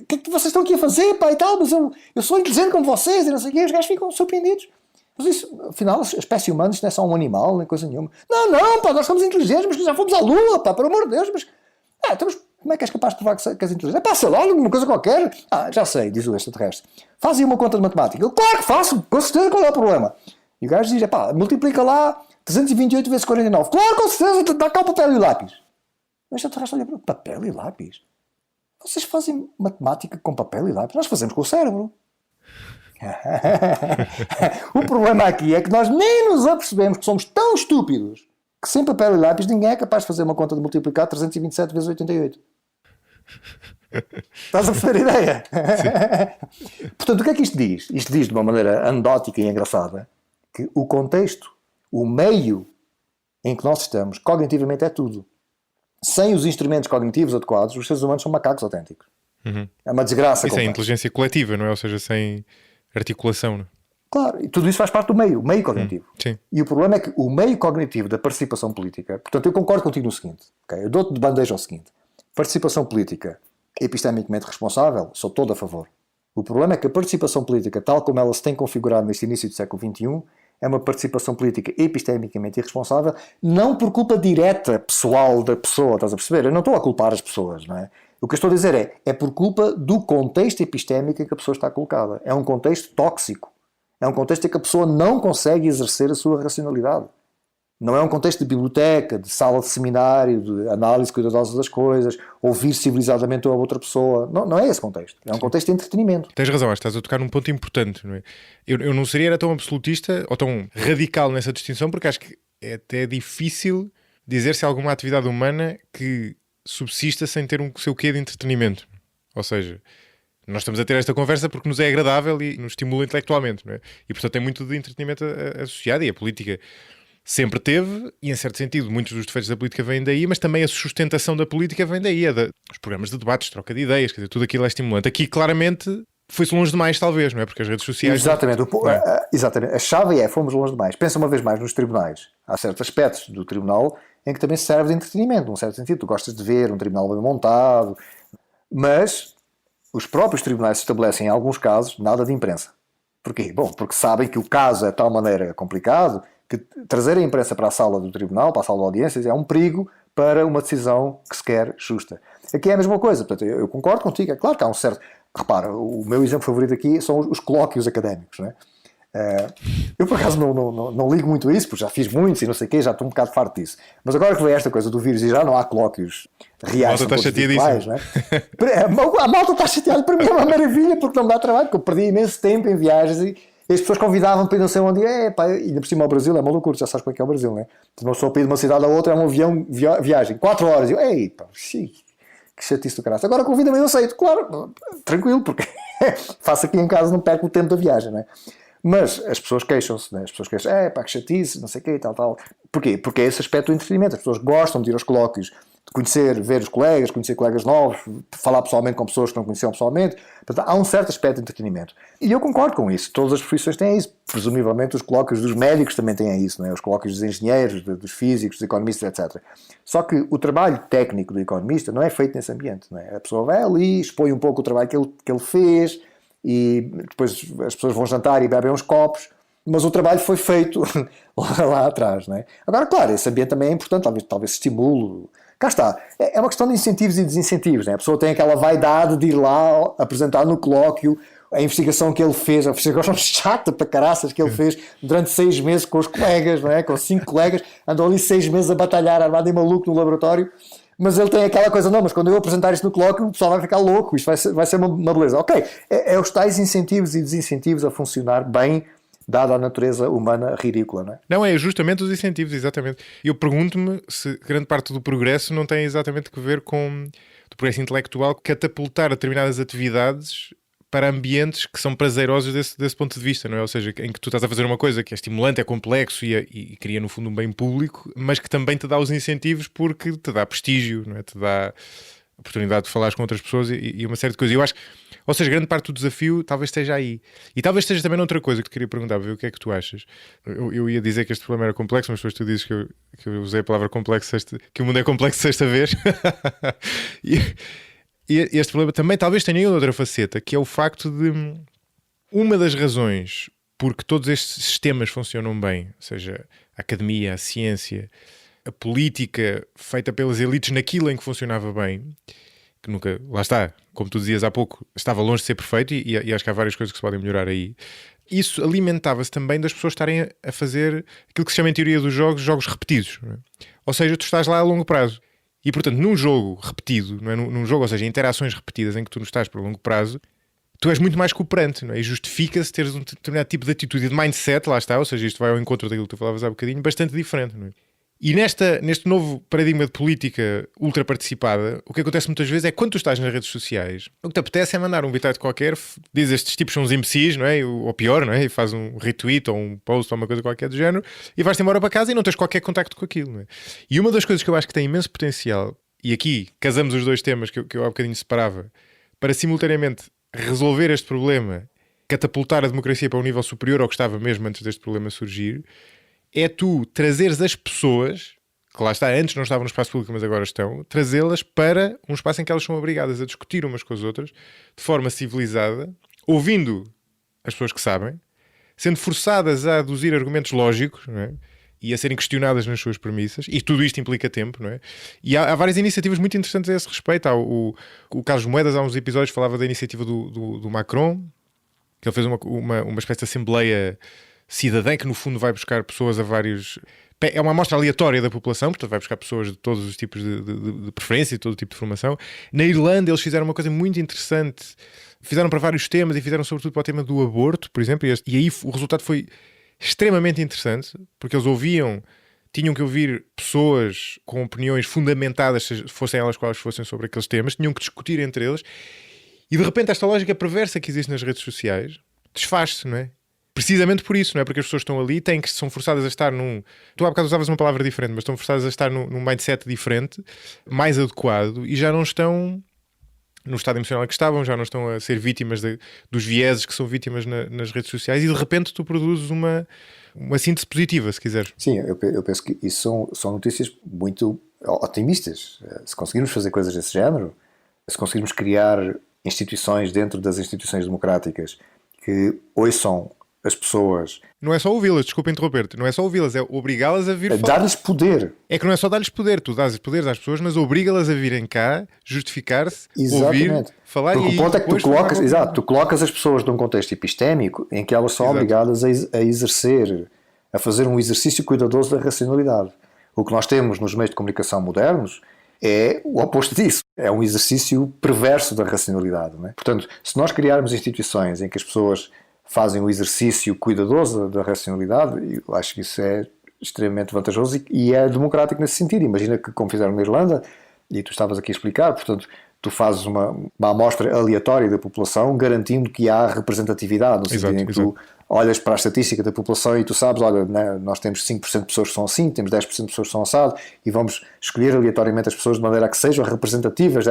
que é que vocês estão aqui a fazer, pá, e tal, mas eu sou inteligente como vocês, e não sei o quê, os gajos ficam surpreendidos. Mas isso, afinal, a espécie humana, isto não é só um animal, nem coisa nenhuma. Não, pá, nós somos inteligentes, mas já fomos à Lua, pá, pelo amor de Deus, mas... então, como é que és capaz de provar que és inteligente? É pá, sei lá, alguma coisa qualquer. Já sei, diz o extraterrestre. Faz aí uma conta de matemática. Eu, claro que faço, com certeza, qual é o problema? E o gajo diz, pá, multiplica lá 328 vezes 49. Claro, com certeza, dá cá o papel e o lápis. O extraterrestre olha para papel e lápis? Vocês fazem matemática com papel e lápis? Nós fazemos com o cérebro. O problema aqui é que nós nem nos apercebemos que somos tão estúpidos que sem papel e lápis ninguém é capaz de fazer uma conta de multiplicar 327 vezes 88. Estás a perceber a ideia? Portanto, o que é que isto diz? Isto diz de uma maneira anedótica e engraçada que o contexto, o meio em que nós estamos, cognitivamente é tudo. Sem os instrumentos cognitivos adequados, os seres humanos são macacos autênticos. É uma desgraça. Isso é inteligência coletiva, não é? Ou seja, sem articulação, não é? Claro, e tudo isso faz parte do meio, o meio cognitivo. Sim. E o problema é que o meio cognitivo da participação política, portanto, eu concordo contigo no seguinte, okay? Eu dou-te de bandeja ao seguinte: participação política epistemicamente responsável, sou todo a favor. O problema é que a participação política, tal como ela se tem configurado neste início do século XXI, é uma participação política epistemicamente irresponsável, não por culpa direta, pessoal da pessoa, estás a perceber? Eu não estou a culpar as pessoas, não é? O que eu estou a dizer é por culpa do contexto epistémico em que a pessoa está colocada. É um contexto tóxico. É um contexto em que a pessoa não consegue exercer a sua racionalidade. Não é um contexto de biblioteca, de sala de seminário, de análise cuidadosa das coisas, ouvir civilizadamente a outra pessoa. Não é esse contexto. É um contexto de entretenimento. Tens razão, acho que estás a tocar num ponto importante, não é? Eu não seria tão absolutista ou tão radical nessa distinção, porque acho que é até difícil dizer se há alguma atividade humana que subsista sem ter um seu quê de entretenimento. Ou seja, nós estamos a ter esta conversa porque nos é agradável e nos estimula intelectualmente, não é? E portanto tem muito de entretenimento associado, e a política sempre teve, e em certo sentido muitos dos defeitos da política vêm daí, mas também a sustentação da política vem daí, os programas de debates, troca de ideias, quer dizer, tudo aquilo é estimulante. Aqui claramente foi-se longe demais, talvez, não é? Porque as redes sociais... Exatamente, exatamente. A chave fomos longe demais. Pensa uma vez mais nos tribunais. Há certos aspectos do tribunal em que também se serve de entretenimento, num certo sentido. Tu gostas de ver um tribunal bem montado, mas os próprios tribunais estabelecem, em alguns casos, nada de imprensa. Porquê? Bom, porque sabem que o caso é de tal maneira complicado que trazer a imprensa para a sala do tribunal, para a sala de audiências, é um perigo para uma decisão que se quer justa. Aqui é a mesma coisa. Portanto, eu concordo contigo. É claro que há um certo... Repara, o meu exemplo favorito aqui são os colóquios académicos, não é? Eu por acaso não ligo muito a isso, porque já fiz muitos e não sei o quê, já estou um bocado farto disso. Mas agora que veio esta coisa do vírus e já não há colóquios reais, a malta está chateadíssima, não é? A malta está chateada, para mim é uma maravilha, porque não me dá trabalho, porque eu perdi imenso tempo em viagens e as pessoas convidavam para ir não sei onde, e ainda por cima ao Brasil é uma loucura, já sabes como é que é o Brasil, não é? Se não sou para ir de uma cidade a outra, é um avião, viagem, 4 horas, e eu, que chatice do caralho. Agora convida-me, eu aceito, claro, tranquilo, porque faço aqui em casa, não perco o tempo da viagem, não é? Mas as pessoas queixam-se, né? As pessoas queixam, que chatice, não sei o quê, tal. Porquê? Porque é esse aspecto do entretenimento. As pessoas gostam de ir aos colóquios conhecer, ver os colegas, conhecer colegas novos, falar pessoalmente com pessoas que não conheciam pessoalmente. Portanto, há um certo aspecto de entretenimento. E eu concordo com isso. Todas as profissões têm isso. Presumivelmente os colóquios dos médicos também têm isso, não é? Os colóquios dos engenheiros, dos físicos, dos economistas, etc. Só que o trabalho técnico do economista não é feito nesse ambiente, não é? A pessoa vai ali, expõe um pouco o trabalho que ele fez e depois as pessoas vão jantar e bebem uns copos, mas o trabalho foi feito lá atrás, não é? Agora, claro, esse ambiente também é importante, talvez estimule. Cá está. É uma questão de incentivos e desincentivos, não é? A pessoa tem aquela vaidade de ir lá apresentar no colóquio a investigação que ele fez, a investigação chata para caraças que ele fez durante 6 meses com os colegas, não é? Com 5 colegas, andou ali 6 meses a batalhar, armado e maluco no laboratório, mas ele tem aquela coisa, não, mas quando eu apresentar isto no colóquio o pessoal vai ficar louco, isto vai ser uma beleza. Ok, é os tais incentivos e desincentivos a funcionar bem, dada a natureza humana ridícula, não é? Não, é justamente os incentivos, exatamente. Eu pergunto-me se grande parte do progresso não tem exatamente a ver com o progresso intelectual, catapultar determinadas atividades para ambientes que são prazerosos desse ponto de vista, não é? Ou seja, em que tu estás a fazer uma coisa que é estimulante, é complexo e cria no fundo um bem público, mas que também te dá os incentivos porque te dá prestígio, não é? Te dá oportunidade de falar com outras pessoas e uma série de coisas. Eu acho, ou seja, grande parte do desafio talvez esteja aí. E talvez esteja também noutra coisa que te queria perguntar, ver o que é que tu achas. Eu ia dizer que este problema era complexo, mas depois tu dizes que eu usei a palavra complexo, que o mundo é complexo sexta vez. E este problema também talvez tenha outra faceta, que é o facto de uma das razões porque todos estes sistemas funcionam bem, ou seja, a academia, a ciência, a política feita pelas elites naquilo em que funcionava bem, que nunca, lá está, como tu dizias há pouco, estava longe de ser perfeito e acho que há várias coisas que se podem melhorar aí. Isso alimentava-se também das pessoas estarem a fazer aquilo que se chama em teoria dos jogos repetidos, não é? Ou seja, tu estás lá a longo prazo. E, portanto, num jogo repetido, não é? Num jogo, ou seja, interações repetidas em que tu não estás por longo prazo, tu és muito mais cooperante, não é? E justifica-se teres um determinado tipo de atitude e de mindset, lá está, ou seja, isto vai ao encontro daquilo que tu falavas há bocadinho, bastante diferente, não é? E neste novo paradigma de política ultra participada, o que acontece muitas vezes é que quando tu estás nas redes sociais, o que te apetece é mandar um bitite qualquer, diz estes tipos são uns imbecis, não é? Ou pior, não é? E faz um retweet ou um post ou uma coisa qualquer do género e vais-te embora para casa e não tens qualquer contacto com aquilo, não é? E uma das coisas que eu acho que tem imenso potencial, e aqui casamos os dois temas que eu há bocadinho separava, para simultaneamente resolver este problema, catapultar a democracia para um nível superior ao que estava mesmo antes deste problema surgir, é tu trazeres as pessoas, que lá está, antes não estavam no espaço público, mas agora estão, trazê-las para um espaço em que elas são obrigadas a discutir umas com as outras, de forma civilizada, ouvindo as pessoas que sabem, sendo forçadas a aduzir argumentos lógicos, não é? E a serem questionadas nas suas premissas, e tudo isto implica tempo, não é? E há várias iniciativas muito interessantes a esse respeito. O Carlos Moedas, há uns episódios, falava da iniciativa do Macron, que ele fez uma espécie de assembleia cidadã que no fundo vai buscar pessoas a vários... É uma amostra aleatória da população, portanto vai buscar pessoas de todos os tipos de preferência e todo o tipo de formação. Na Irlanda eles fizeram uma coisa muito interessante, fizeram para vários temas e fizeram sobretudo para o tema do aborto, por exemplo, e aí o resultado foi extremamente interessante, porque eles tinham que ouvir pessoas com opiniões fundamentadas, fossem elas quais fossem sobre aqueles temas, tinham que discutir entre eles, e de repente esta lógica perversa que existe nas redes sociais desfaz-se, não é? Precisamente por isso, não é? Porque as pessoas estão ali, são forçadas a estar num... Tu há bocado usavas uma palavra diferente, mas estão forçadas a estar num mindset diferente, mais adequado, e já não estão no estado emocional que estavam, já não estão a ser vítimas dos vieses que são vítimas nas redes sociais, e de repente tu produzes uma síntese positiva, se quiseres. Sim, eu penso que isso são notícias muito otimistas. Se conseguirmos fazer coisas desse género, se conseguirmos criar instituições dentro das instituições democráticas que ouçam as pessoas... Não é só ouvi-las, desculpa interromper-te, não é só ouvi-las, é obrigá-las a vir falar. Dar-lhes poder. É que não é só dar-lhes poder, tu dás poder às pessoas, mas obriga-las a virem cá, justificar-se, ouvir, falar. Porque o ponto é que tu colocas as pessoas num contexto epistémico em que elas são obrigadas a exercer, a fazer um exercício cuidadoso da racionalidade. O que nós temos nos meios de comunicação modernos é o oposto disso. É um exercício perverso da racionalidade, não é? Portanto, se nós criarmos instituições em que as pessoas fazem o exercício cuidadoso da racionalidade, eu acho que isso é extremamente vantajoso e é democrático nesse sentido. Imagina que, como fizeram na Irlanda, e tu estavas aqui a explicar, portanto, tu fazes uma amostra aleatória da população, garantindo que há representatividade, no sentido em que tu olhas para a estatística da população e tu sabes, olha, né, nós temos 5% de pessoas que são assim, temos 10% de pessoas que são assado, e vamos escolher aleatoriamente as pessoas de maneira a que sejam representativas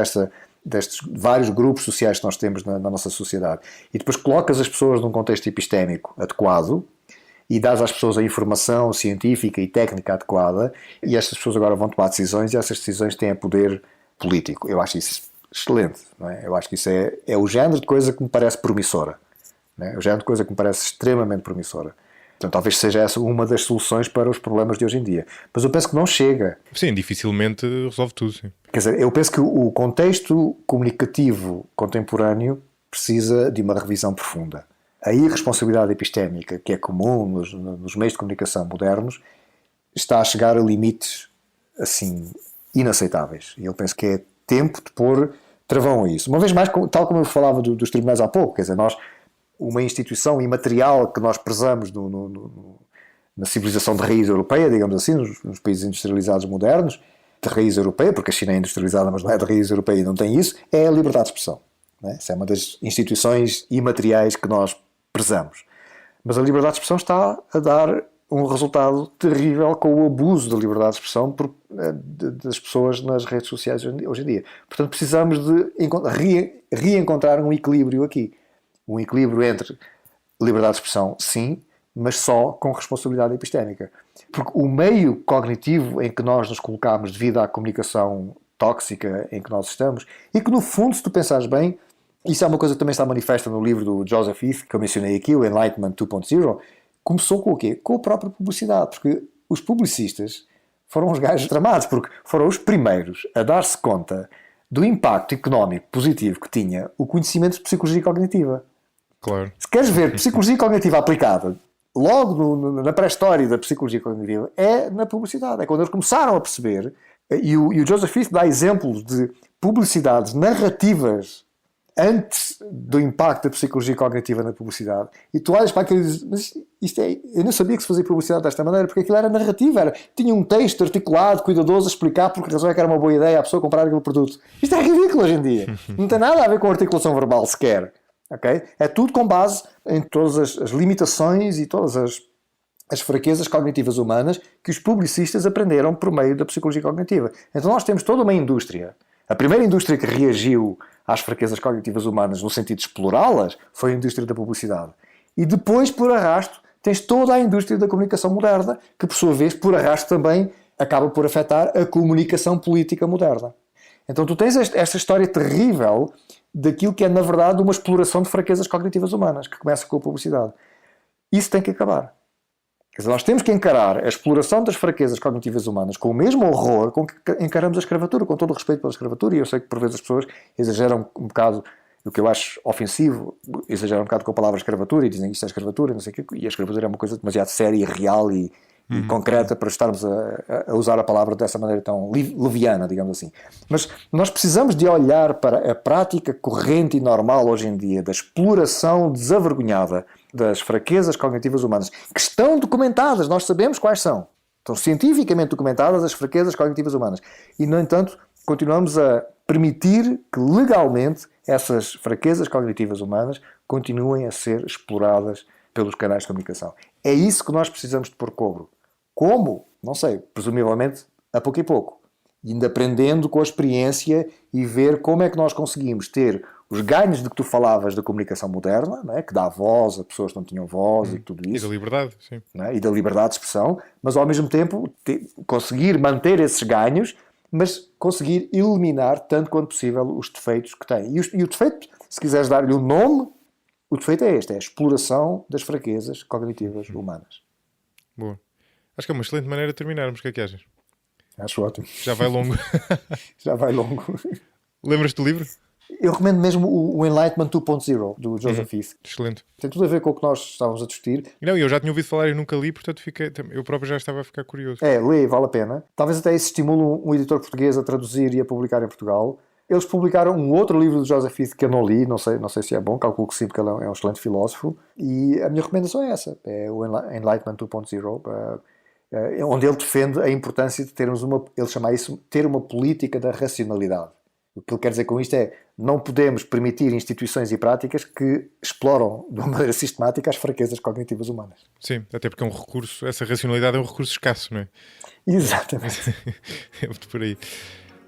destes vários grupos sociais que nós temos na nossa sociedade. E depois colocas as pessoas num contexto epistémico adequado e dás às pessoas a informação científica e técnica adequada, e estas pessoas agora vão tomar decisões, e essas decisões têm poder político. Eu acho isso excelente, não é? Eu acho que isso é o género de coisa que me parece promissora, não é? O género de coisa que me parece extremamente promissora. Então talvez seja essa uma das soluções para os problemas de hoje em dia. Mas eu penso que não chega. Sim, dificilmente resolve tudo, sim. Quer dizer, eu penso que o contexto comunicativo contemporâneo precisa de uma revisão profunda. A irresponsabilidade epistémica, que é comum nos meios de comunicação modernos, está a chegar a limites, assim, inaceitáveis. E eu penso que é tempo de pôr travão a isso. Uma vez mais, tal como eu falava dos tribunais há pouco, quer dizer, uma instituição imaterial que nós prezamos na civilização de raiz europeia, digamos assim, nos países industrializados modernos, de raiz europeia, porque a China é industrializada, mas não é de raiz europeia e não tem isso, é a liberdade de expressão. Não é? Essa é uma das instituições imateriais que nós prezamos. Mas a liberdade de expressão está a dar um resultado terrível com o abuso da liberdade de expressão das pessoas nas redes sociais hoje em dia. Portanto, precisamos de reencontrar um equilíbrio aqui. Um equilíbrio entre liberdade de expressão, sim, mas só com responsabilidade epistémica. Porque o meio cognitivo em que nós nos colocamos devido à comunicação tóxica em que nós estamos, e que no fundo, se tu pensares bem, isso é uma coisa que também está manifesta no livro do Joseph Heath, que eu mencionei aqui, o Enlightenment 2.0, começou com o quê? Com a própria publicidade, porque os publicistas foram os gajos tramados, porque foram os primeiros a dar-se conta do impacto económico positivo que tinha o conhecimento de psicologia cognitiva. Claro. Se queres ver psicologia cognitiva aplicada, logo na pré-história da psicologia cognitiva, é na publicidade. É quando eles começaram a perceber, e o Joseph Heath dá exemplos de publicidades narrativas antes do impacto da psicologia cognitiva na publicidade, e tu olhas para aquilo e dizes, mas eu não sabia que se fazia publicidade desta maneira, porque aquilo era narrativa, tinha um texto articulado, cuidadoso, a explicar por que razão é que era uma boa ideia a pessoa comprar aquele produto. Isto é ridículo hoje em dia. Não tem nada a ver com articulação verbal sequer. Okay? É tudo com base em todas as limitações e todas as fraquezas cognitivas humanas que os publicistas aprenderam por meio da psicologia cognitiva. Então nós temos toda uma indústria. A primeira indústria que reagiu às fraquezas cognitivas humanas no sentido de explorá-las foi a indústria da publicidade. E depois, por arrasto, tens toda a indústria da comunicação moderna, que por sua vez, por arrasto também, acaba por afetar a comunicação política moderna. Então tu tens esta história terrível daquilo que é, na verdade, uma exploração de fraquezas cognitivas humanas, que começa com a publicidade. Isso tem que acabar. Quer dizer, nós temos que encarar a exploração das fraquezas cognitivas humanas com o mesmo horror com que encaramos a escravatura, com todo o respeito pela escravatura, e eu sei que por vezes as pessoas exageram um bocado, o que eu acho ofensivo, exageram um bocado com a palavra escravatura, e dizem isto é escravatura, não sei o quê, e a escravatura é uma coisa demasiado séria e real e concreta para estarmos a usar a palavra dessa maneira tão leviana, digamos assim. Mas nós precisamos de olhar para a prática corrente e normal hoje em dia da exploração desavergonhada das fraquezas cognitivas humanas, que estão documentadas, nós sabemos quais são. Estão cientificamente documentadas as fraquezas cognitivas humanas. E, no entanto, continuamos a permitir que legalmente essas fraquezas cognitivas humanas continuem a ser exploradas pelos canais de comunicação. É isso que nós precisamos de pôr cobro. Como? Não sei, presumivelmente a pouco e pouco. Indo aprendendo com a experiência e ver como é que nós conseguimos ter os ganhos de que tu falavas da comunicação moderna, não é? Que dá voz a pessoas que não tinham voz e tudo isso. E da liberdade, sim. Não é? E da liberdade de expressão, mas ao mesmo tempo conseguir manter esses ganhos, mas conseguir eliminar tanto quanto possível os defeitos que tem. E o defeito, se quiseres dar-lhe um nome, o defeito é este, é a exploração das fraquezas cognitivas humanas. Boa. Acho que é uma excelente maneira de terminarmos. O que é que achas? Acho ótimo. Já vai longo. Já vai longo. Lembras-te do livro? Eu recomendo mesmo o Enlightenment 2.0, do Joseph Heath. Excelente. Tem tudo a ver com o que nós estávamos a discutir. Não, eu já tinha ouvido falar e nunca li, portanto eu próprio já estava a ficar curioso. Lê, vale a pena. Talvez até isso estimule um editor português a traduzir e a publicar em Portugal. Eles publicaram um outro livro do Joseph Heath que eu não li, não sei se é bom, calculo que sim, porque ele é um excelente filósofo. E a minha recomendação é essa, é o Enlightenment 2.0, onde ele defende a importância de termos ele chama isso, ter uma política da racionalidade. O que ele quer dizer com isto é não podemos permitir instituições e práticas que exploram de uma maneira sistemática as fraquezas cognitivas humanas. Sim, até porque é um recurso, essa racionalidade é um recurso escasso, não é? Exatamente. É muito por aí.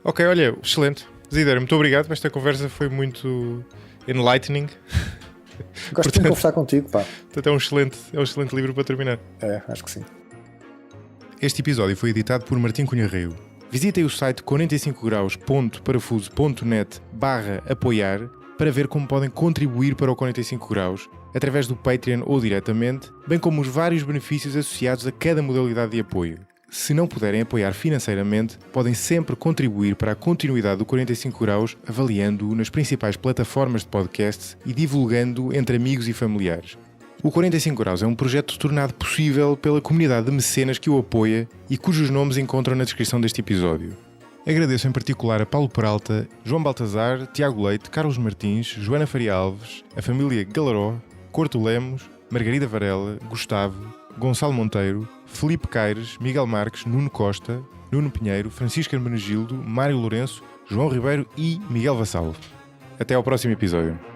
Ok, olha, excelente. Desidério, muito obrigado. Esta conversa foi muito enlightening. Gosto de conversar contigo, pá. Portanto, é um excelente livro para terminar. É, acho que sim. Este episódio foi editado por Martim Cunha Reio. Visitem o site 45graus.parafuso.net/apoiar para ver como podem contribuir para o 45 graus através do Patreon ou diretamente, bem como os vários benefícios associados a cada modalidade de apoio. Se não puderem apoiar financeiramente, podem sempre contribuir para a continuidade do 45 graus avaliando-o nas principais plataformas de podcast e divulgando-o entre amigos e familiares. O 45 graus é um projeto tornado possível pela comunidade de mecenas que o apoia e cujos nomes encontram na descrição deste episódio. Agradeço em particular a Paulo Peralta, João Baltazar, Tiago Leite, Carlos Martins, Joana Faria Alves, a família Galaró, Corto Lemos, Margarida Varela, Gustavo, Gonçalo Monteiro, Felipe Caires, Miguel Marques, Nuno Costa, Nuno Pinheiro, Francisco Hermenegildo, Mário Lourenço, João Ribeiro e Miguel Vassalo. Até ao próximo episódio.